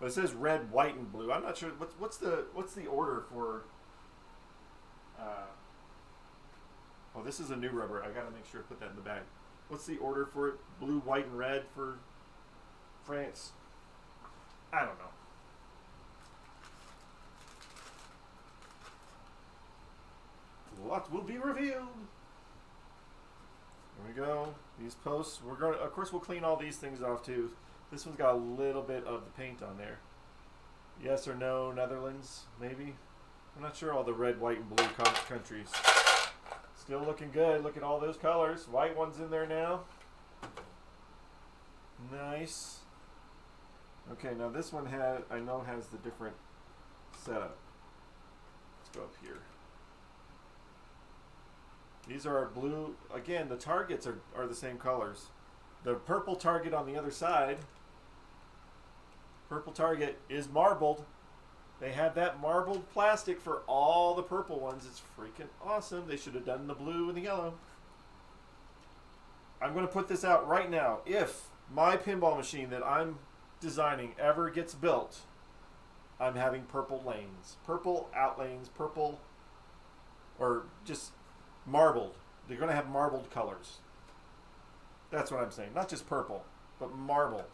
[SPEAKER 1] But it says red, white, and blue. I'm not sure what's the order for. Oh, this is a new rubber. I gotta make sure I put that in the bag. What's the order for it? Blue, white, and red for France? I don't know. What will be revealed? There we go. These posts. We're going. Of course, we'll clean all these things off too. This one's got a little bit of the paint on there. Yes or no, Netherlands? Maybe. I'm not sure all the red, white, and blue countries. Still looking good. Look at all those colors. White one's in there now. Nice. Okay, now this one I know has the different setup. Let's go up here. These are blue. Again, the targets are the same colors. The purple target on the other side, purple target is marbled. They had that marbled plastic for all the purple ones. It's freaking awesome. They should have done the blue and the yellow. I'm going to put this out right now. If my pinball machine that I'm designing ever gets built, I'm having purple lanes. Purple out lanes, purple, or just marbled. They're going to have marbled colors. That's what I'm saying. Not just purple, but marbled.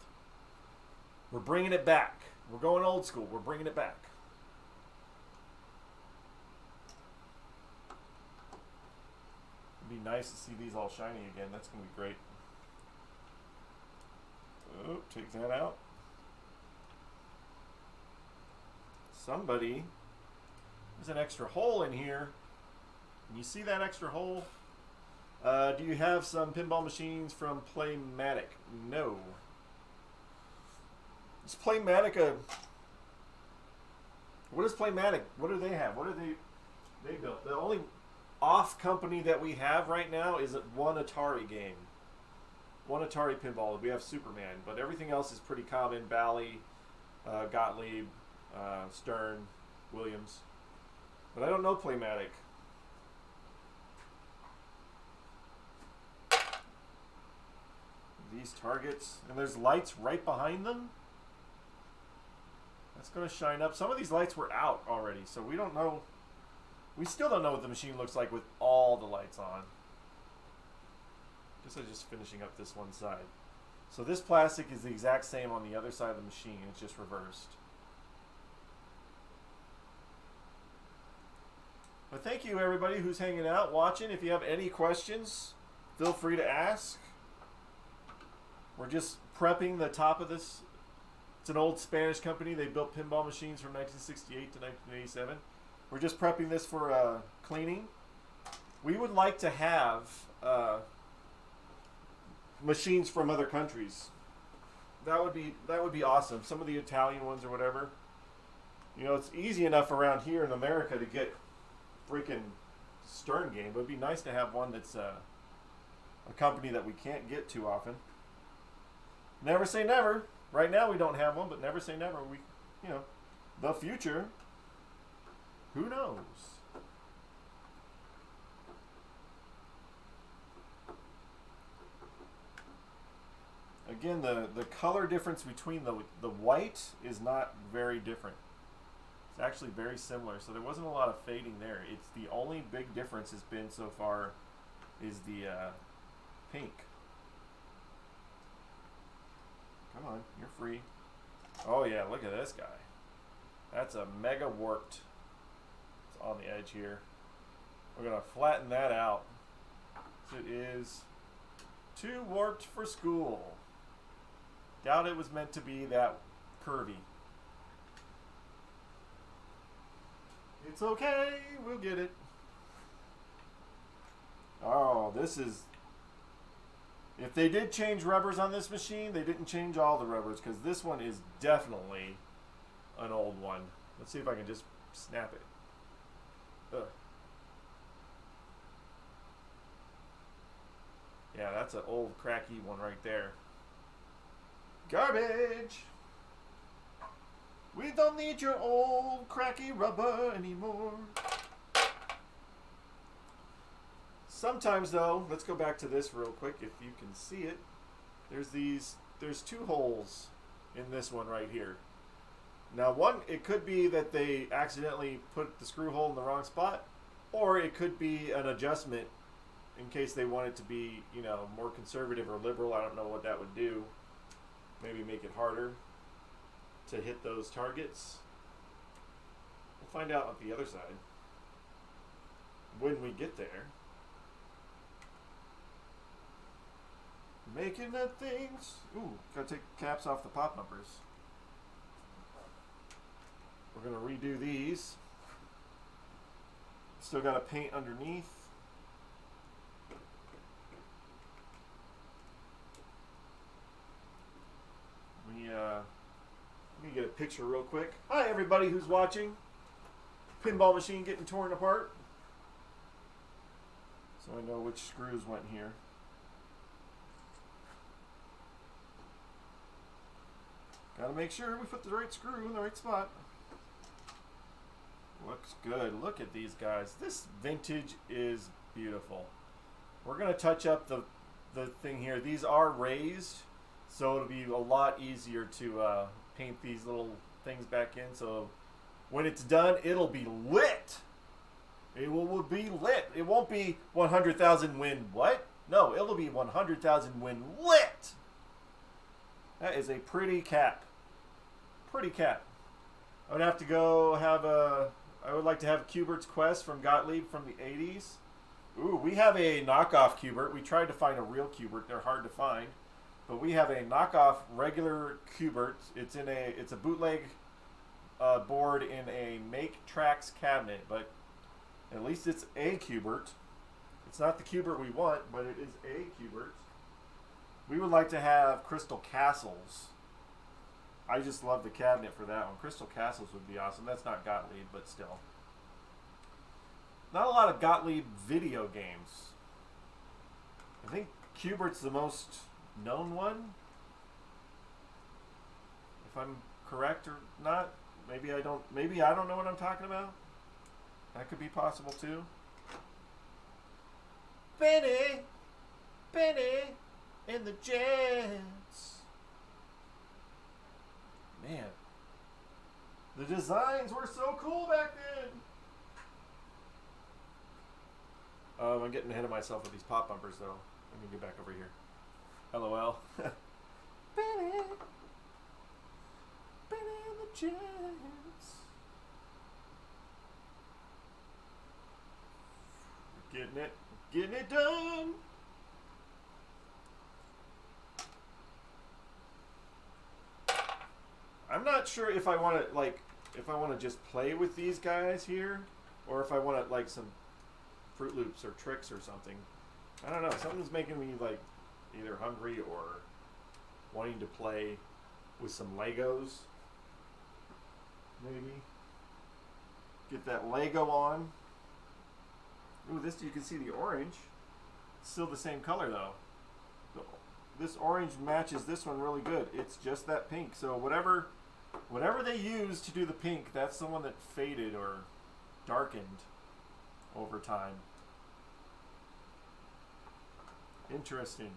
[SPEAKER 1] We're bringing it back. We're going old school. We're bringing it back. It'd be nice to see these all shiny again. That's going to be great. Oh, take that out. Somebody, there's an extra hole in here. Can you see that extra hole? Do you have some pinball machines from Playmatic? No. Is Playmatic a... What is Playmatic? What do they have? What are they built? The only off company that we have right now is one Atari game. One Atari pinball. We have Superman, but everything else is pretty common. Bally, Gottlieb, Stern, Williams. But I don't know Playmatic. These targets, and there's lights right behind them. That's going to shine up. Some of these lights were out already, so we don't know. We still don't know what the machine looks like with all the lights on. Guess I'm just finishing up this one side. So this plastic is the exact same on the other side of the machine. It's just reversed. But thank you everybody who's hanging out, watching. If you have any questions, feel free to ask. We're just prepping the top of this. It's an old Spanish company. They built pinball machines from 1968 to 1987. We're just prepping this for cleaning. We would like to have machines from other countries. That would be awesome. Some of the Italian ones or whatever. You know, it's easy enough around here in America to get freaking Stern game. But it'd be nice to have one that's a company that we can't get too often. Never say never. Right now we don't have one, but never say never. We, you know, the future. Who knows? Again, the color difference between the white is not very different. It's actually very similar, so there wasn't a lot of fading there. It's the only big difference has been so far is the pink. Come on, you're free. Oh yeah, look at this guy. That's a mega warped. It's on the edge here. We're gonna flatten that out. It is too warped for school. Doubt it was meant to be that curvy. It's okay, we'll get it. Oh, this is... If they did change rubbers on this machine, they didn't change all the rubbers, because this one is definitely an old one. Let's see if I can just snap it. Ugh. Yeah, that's an old cracky one right there. Garbage! We don't need your old cracky rubber anymore. Sometimes though, let's go back to this real quick if you can see it. There's two holes in this one right here. Now one, it could be that they accidentally put the screw hole in the wrong spot, or it could be an adjustment in case they want it to be, you know, more conservative or liberal. I don't know what that would do. Maybe make it harder to hit those targets. We'll find out on the other side when we get there. Making the things. Ooh, gotta take caps off the pop bumpers. We're gonna redo these. Still gotta paint underneath. Let me get a picture real quick. Hi everybody who's watching. Pinball machine getting torn apart. So I know which screws went here. Gotta make sure we put the right screw in the right spot. Looks good. Look at these guys. This vintage is beautiful. We're gonna touch up the the thing here. These are raised, so it'll be a lot easier to paint these little things back in. So when it's done, it'll be lit. It will be lit. It won't be 100,000 win what? No, it'll be 100,000 win lit. That is a pretty cap. Pretty cap. I would have to go have a... I would like to have Cubert's Quest from Gottlieb from the 80s. Ooh, we have a knockoff Cubert. We tried to find a real Cubert. They're hard to find. But we have a knockoff regular Cubert. It's a bootleg board in a Make Tracks cabinet, but at least it's a Cubert. It's not the Cubert we want, but it is a Cubert. We would like to have Crystal Castles. I just love the cabinet for that one. Crystal Castles would be awesome. That's not Gottlieb, but still. Not a lot of Gottlieb video games. I think Cubert's the most known one. If I'm correct or not. Maybe I don't know what I'm talking about. That could be possible too. Benny and the Jets. Man, the designs were so cool back then. I'm getting ahead of myself with these pop bumpers though. Let me get back over here. LOL. Benny and the Jets. Getting it done. I'm not sure if I want to just play with these guys here, or if I want to like some Fruit Loops or tricks or something. I don't know. Something's making me like either hungry or wanting to play with some Legos. Maybe get that Lego on. Ooh, this you can see the orange. It's still the same color though. This orange matches this one really good. It's just that pink. So whatever they use to do the pink, that's the one that faded or darkened over time. Interesting.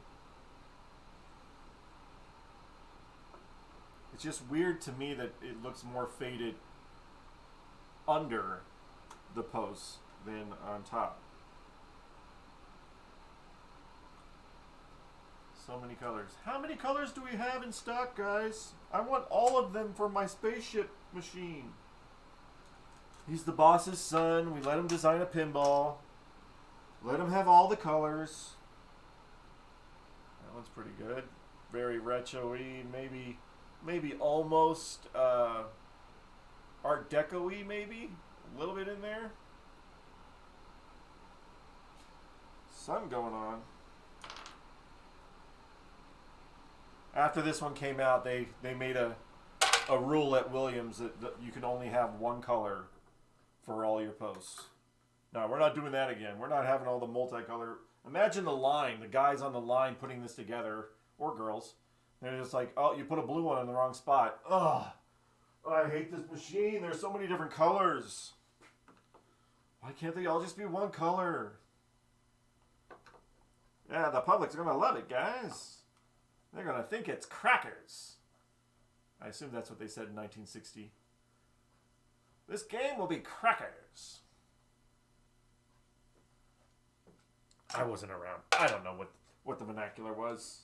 [SPEAKER 1] It's just weird to me that it looks more faded under the posts than on top. So many colors. How many colors do we have in stock, guys? I want all of them for my spaceship machine. He's the boss's son. We let him design a pinball. Let him have all the colors. That one's pretty good. Very retro-y. Maybe almost Art Deco-y, maybe? A little bit in there. Something going on. After this one came out, they made a rule at Williams that you can only have one color for all your posts. No, we're not doing that again. We're not having all the multicolor. Imagine the guys on the line putting this together, or girls. They're just like, oh, you put a blue one in the wrong spot. Ugh. Oh, I hate this machine. There's so many different colors. Why can't they all just be one color? Yeah, the public's going to love it, guys. They're going to think it's crackers. I assume that's what they said in 1960. This game will be crackers. I wasn't around. I don't know what the vernacular was.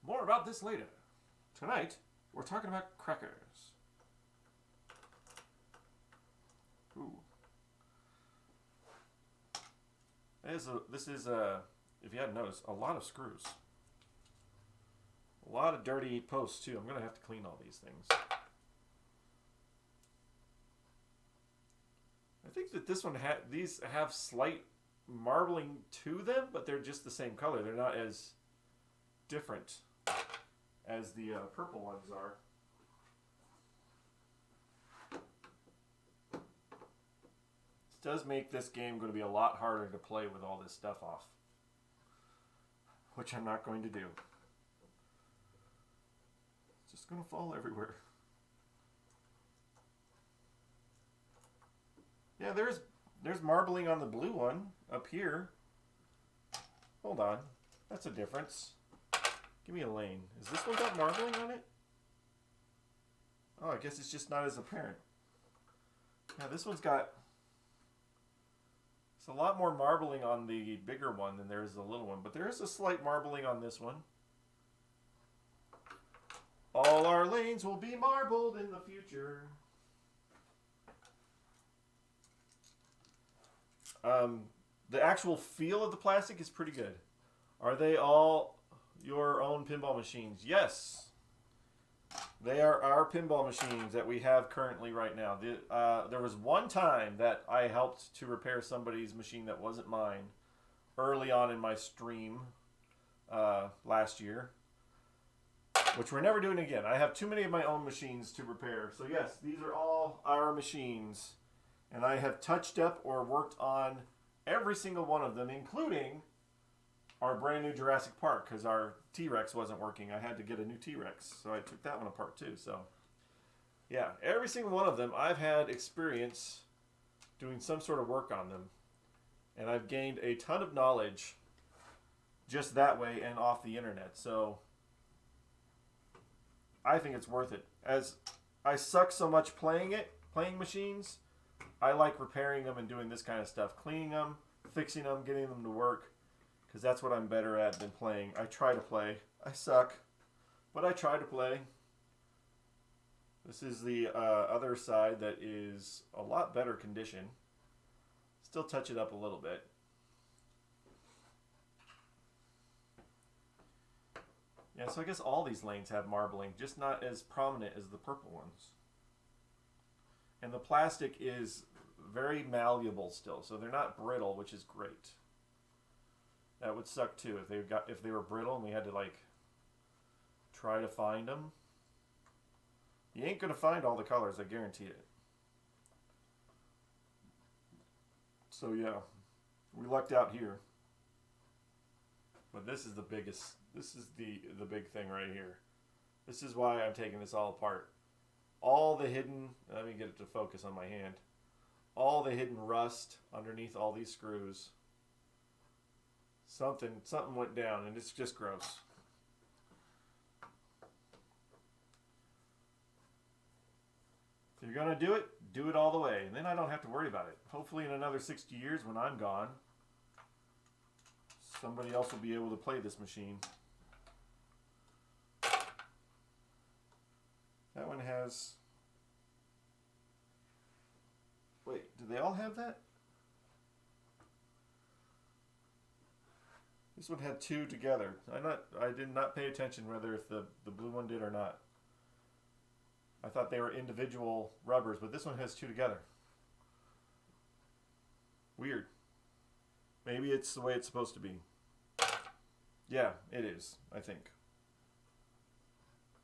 [SPEAKER 1] More about this later. Tonight, we're talking about crackers. Ooh. This is if you hadn't noticed, a lot of screws. A lot of dirty posts too. I'm going to have to clean all these things. I think that this one these have slight marbling to them, but they're just the same color. They're not as different as the purple ones are. This does make this game going to be a lot harder to play with all this stuff off, which I'm not going to do. It's just going to fall everywhere. Yeah, there's marbling on the blue one up here. Hold on. That's a difference. Give me a lane. Is this one got marbling on it? Oh, I guess it's just not as apparent. Yeah, this one's got... It's a lot more marbling on the bigger one than there is the little one. But there is a slight marbling on this one. All our lanes will be marbled in the future. The actual feel of the plastic is pretty good. Are they all your own pinball machines? Yes. They are our pinball machines that we have currently right now. There was one time that I helped to repair somebody's machine that wasn't mine early on in my stream last year, which we're never doing again. I have too many of my own machines to repair. So yes, these are all our machines. And I have touched up or worked on every single one of them, including our brand new Jurassic Park, because our T-Rex wasn't working. I had to get a new T-Rex, so I took that one apart too. So yeah, every single one of them, I've had experience doing some sort of work on them. And I've gained a ton of knowledge just that way and off the internet. So I think it's worth it. As I suck so much playing machines, I like repairing them and doing this kind of stuff. Cleaning them, fixing them, getting them to work. Because that's what I'm better at than playing. I try to play. I suck. But I try to play. This is the other side that is a lot better condition. Still touch it up a little bit. Yeah, so I guess all these lanes have marbling, just not as prominent as the purple ones. And the plastic is very malleable still, so they're not brittle, which is great. That would suck too if they were brittle and we had to like try to find them. You ain't gonna find all the colors, I guarantee it. So yeah, we lucked out here. But this is the biggest. This is the big thing right here. This is why I'm taking this all apart. All the hidden, let me get it to focus on my hand. All the hidden rust underneath all these screws. Something went down and it's just gross. If you're gonna do it all the way, and then I don't have to worry about it. Hopefully in another 60 years when I'm gone, somebody else will be able to play this machine. That one has... Wait, do they all have that? This one had two together. I did not pay attention whether if the blue one did or not. I thought they were individual rubbers, but this one has two together. Weird. Maybe it's the way it's supposed to be. Yeah, it is, I think.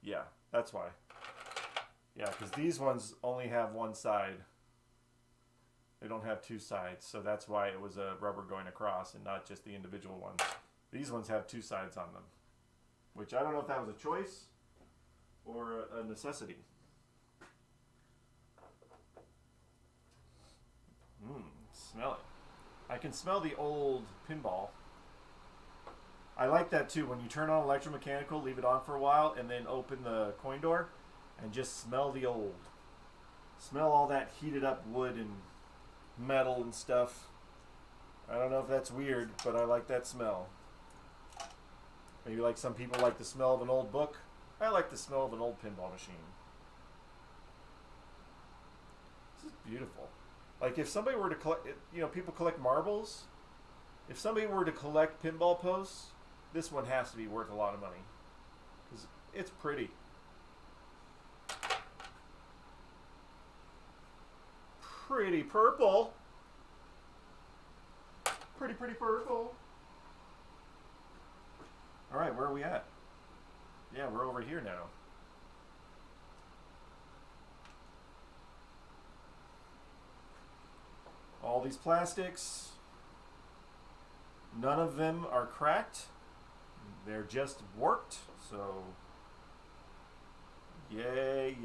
[SPEAKER 1] Yeah, that's why. Yeah, because these ones only have one side. They don't have two sides, so that's why it was a rubber going across and not just the individual ones. These ones have two sides on them, which I don't know if that was a choice or a necessity. Smell it. I can smell the old pinball. I like that too. When you turn on electromechanical, leave it on for a while, and then open the coin door and just smell the old. Smell all that heated up wood and metal and stuff. I don't know if that's weird, but I like that smell. Maybe like some people like the smell of an old book. I like the smell of an old pinball machine. This is beautiful. Like if somebody were to collect, you know, people collect marbles. If somebody were to collect pinball posts, this one has to be worth a lot of money. 'Cause it's pretty. Pretty purple. Pretty purple. All right, where are we at? Yeah, we're over here now. All these plastics, none of them are cracked. They're just warped, so yay.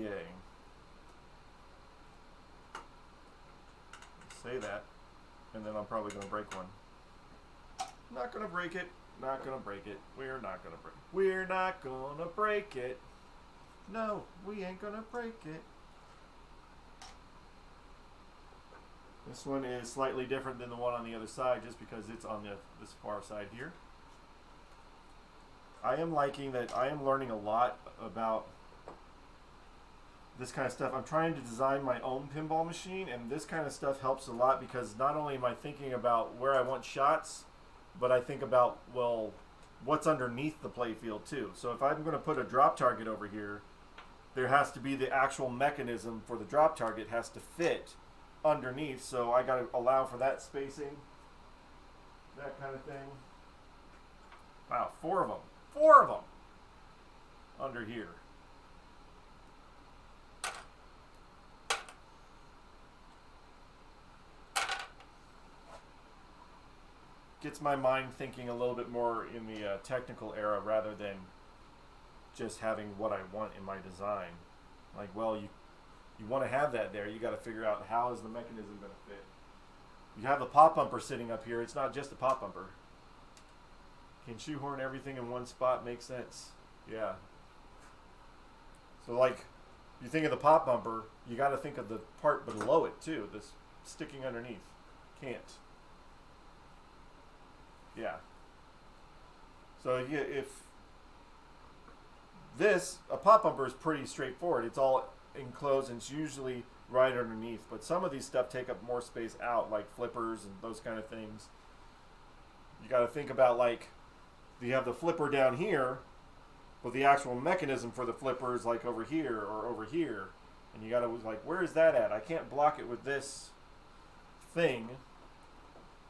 [SPEAKER 1] Say that. and then I'm probably going to break one. Not going to break it. Not going to break it. We're not going to break it. We're not going to break it. No, we ain't going to break it. This one is slightly different than the one on the other side just because it's on this far side here. I am liking that. I am learning a lot about this kind of stuff. I'm trying to design my own pinball machine, and this kind of stuff helps a lot because not only am I thinking about where I want shots, but I think about, well, what's underneath the playfield too. So if I'm going to put a drop target over here, there has to be the actual mechanism for the drop target has to fit underneath, so I got to allow for that spacing, that kind of thing. Wow, 4 of them. 4 of them under here. Gets my mind thinking a little bit more in the technical era rather than just having what I want in my design. Like, well, you want to have that there. You got to figure out how is the mechanism going to fit. You have the pop bumper sitting up here. It's not just a pop bumper. Can shoehorn everything in one spot make sense? Yeah. So, like, you think of the pop bumper, you got to think of the part below it too. This sticking underneath. Can't. Yeah. So yeah, if a pop bumper is pretty straightforward. It's all enclosed and it's usually right underneath. But some of these stuff take up more space out, like flippers and those kind of things. You got to think about, like, you have the flipper down here, but the actual mechanism for the flipper is like over here or over here. And you got to, like, where is that at? I can't block it with this thing.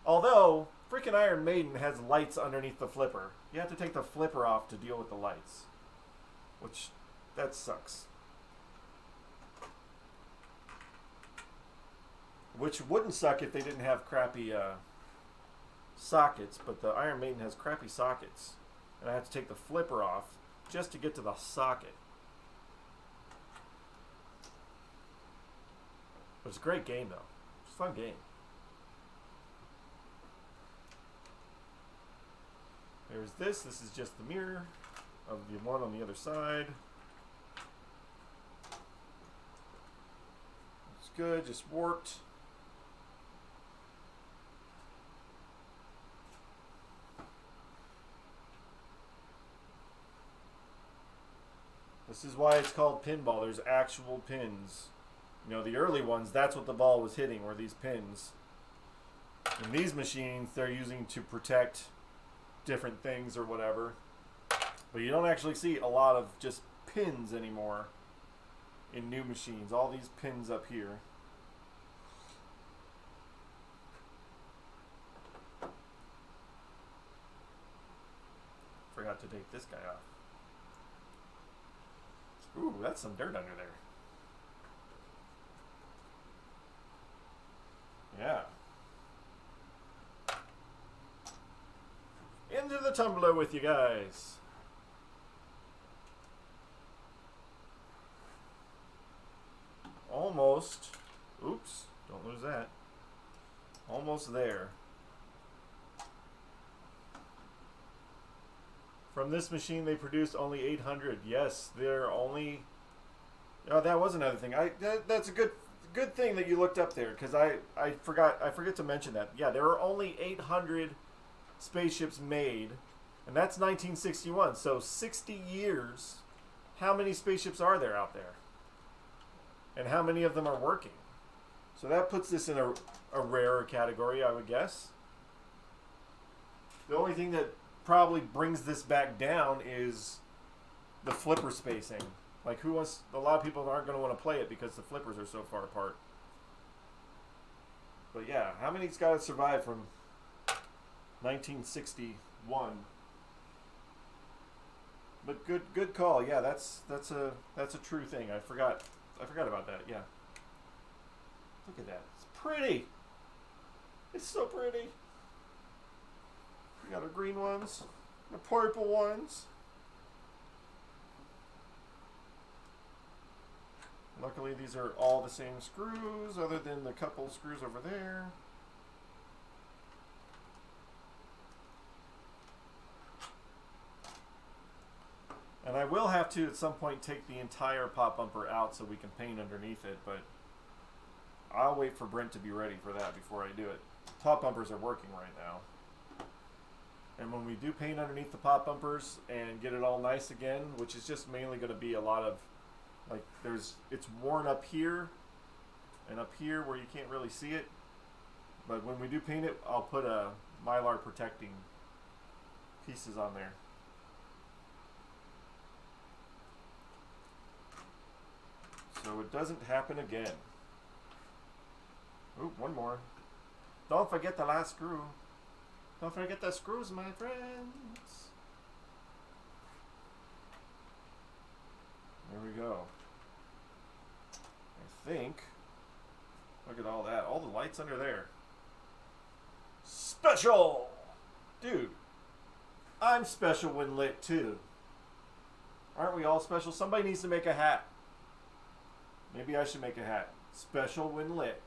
[SPEAKER 1] Although, freaking Iron Maiden has lights underneath the flipper. You have to take the flipper off to deal with the lights. Which, that sucks. Which wouldn't suck if they didn't have crappy sockets, but the Iron Maiden has crappy sockets. And I have to take the flipper off just to get to the socket. But it's a great game, though. It's a fun game. There's this. This is just the mirror of the one on the other side. It's good, just warped. This is why it's called pinball. There's actual pins. You know, the early ones, that's what the ball was hitting, were these pins. In these machines, they're using to protect different things or whatever. But you don't actually see a lot of just pins anymore in new machines. All these pins up here. Forgot to take this guy off. Ooh, that's some dirt under there. Yeah. Into the tumbler with you guys. Almost. Oops, don't lose that. Almost there. From this machine, they produced only 800. Yes, they're only... Oh, that was another thing. That's a good thing that you looked up there, because I forget to mention that. Yeah, there are only 800 spaceships made, and that's 1961. So 60 years. How many spaceships are there out there? And how many of them are working? So that puts this in a rarer category, I would guess. The only thing that probably brings this back down is the flipper spacing. Like, who wants? A lot of people aren't going to want to play it because the flippers are so far apart. But yeah, how many's got to survive from 1961? But good call. Yeah, that's a true thing. I forgot about that. Yeah. Look at that. It's pretty. It's so pretty. We got our green ones, the purple ones. Luckily, these are all the same screws, other than the couple screws over there. to at some point take the entire pop bumper out so we can paint underneath it, but I'll wait for Brent to be ready for that before I do it. Pop bumpers are working right now. And when we do paint underneath the pop bumpers and get it all nice again, which is just mainly going to be a lot of, like, it's worn up here and up here where you can't really see it. But when we do paint it, I'll put a Mylar protecting pieces on there. So it doesn't happen again. Ooh, one more. Don't forget the last screw. Don't forget the screws, my friends. There we go. I think. Look at all that. All the lights under there. Special! Dude, I'm special when lit too. Aren't we all special? Somebody needs to make a hat. Maybe I should make a hat. Special when lit.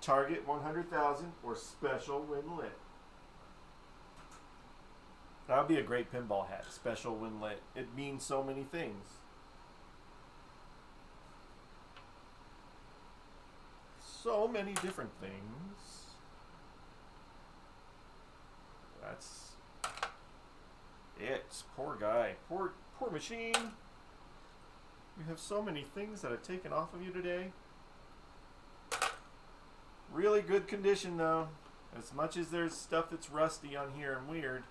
[SPEAKER 1] Target 100,000 or special when lit. That would be a great pinball hat. Special when lit. It means so many things. So many different things. That's it. Poor guy. Poor machine. You have so many things that I've taken off of you today. Really good condition though. As much as there's stuff that's rusty on here and weird.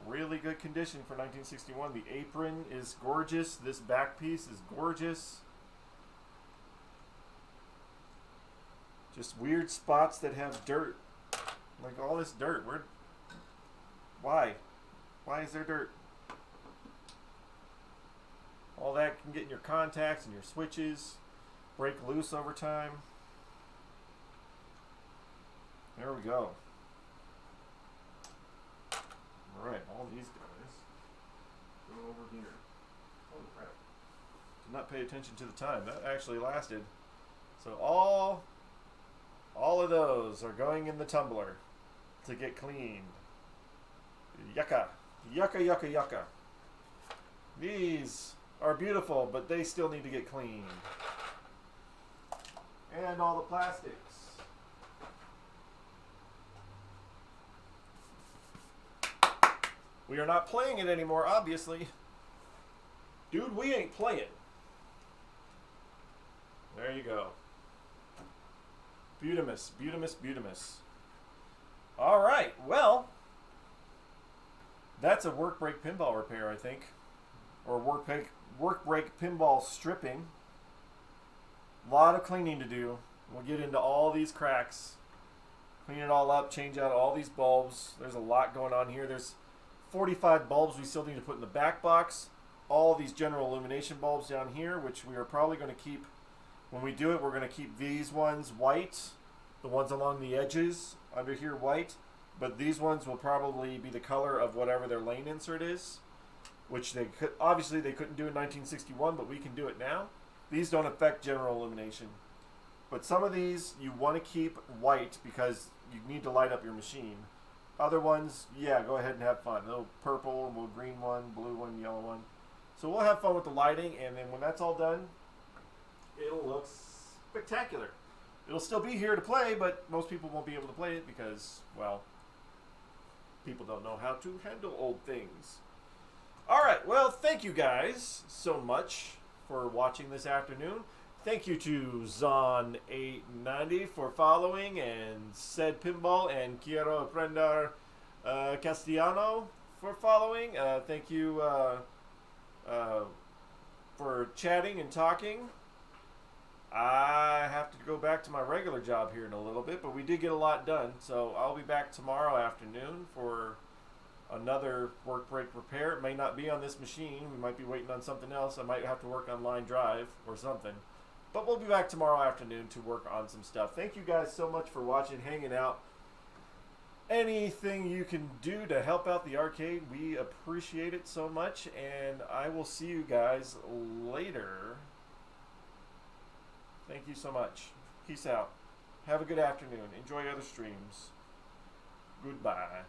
[SPEAKER 1] Really good condition for 1961. The apron is gorgeous. This back piece is gorgeous. Just weird spots that have dirt. Like all this dirt. Why? Why is there dirt? All that can get in your contacts and your switches. Break loose over time. There we go. Alright, all these guys go over here. Holy crap. Did not pay attention to the time. That actually lasted. So all of those are going in the tumbler to get cleaned. Yucca. Yucca, yucca, yucca. These are beautiful, but they still need to get cleaned. And all the plastics. We are not playing it anymore, obviously. Dude, we ain't playing. There you go. Beautimus, beautimus, beautimus. All right, well, that's a work break pinball repair, I think. Or work break pinball stripping. A lot of cleaning to do. We'll get into all these cracks. Clean it all up, change out all these bulbs. There's a lot going on here. There's 45 bulbs we still need to put in the back box. All these general illumination bulbs down here, which we are probably going to keep, when we do it, we're going to keep these ones white. The ones along the edges under here white. But these ones will probably be the color of whatever their lane insert is. Which they could, obviously they couldn't do in 1961, but we can do it now. These don't affect general illumination. But some of these you want to keep white because you need to light up your machine. Other ones, yeah, go ahead and have fun. A little purple, a little green one, blue one, yellow one. So we'll have fun with the lighting, and then when that's all done, it'll look spectacular. It'll still be here to play, but most people won't be able to play it because, well, people don't know how to handle old things. All right, well, thank you guys so much for watching this afternoon. Thank you to Zon890 for following, and Said Pinball and Quiero Aprender Castellano for following. Thank you for chatting and talking. I have to go back to my regular job here in a little bit, but we did get a lot done. So I'll be back tomorrow afternoon for another work break repair. It may not be on this machine. We might be waiting on something else. I might have to work on line drive or something. But we'll be back tomorrow afternoon to work on some stuff. Thank you guys so much for watching, hanging out. Anything you can do to help out the arcade, we appreciate it so much. And I will see you guys later. Thank you so much. Peace out. Have a good afternoon. Enjoy other streams. Goodbye.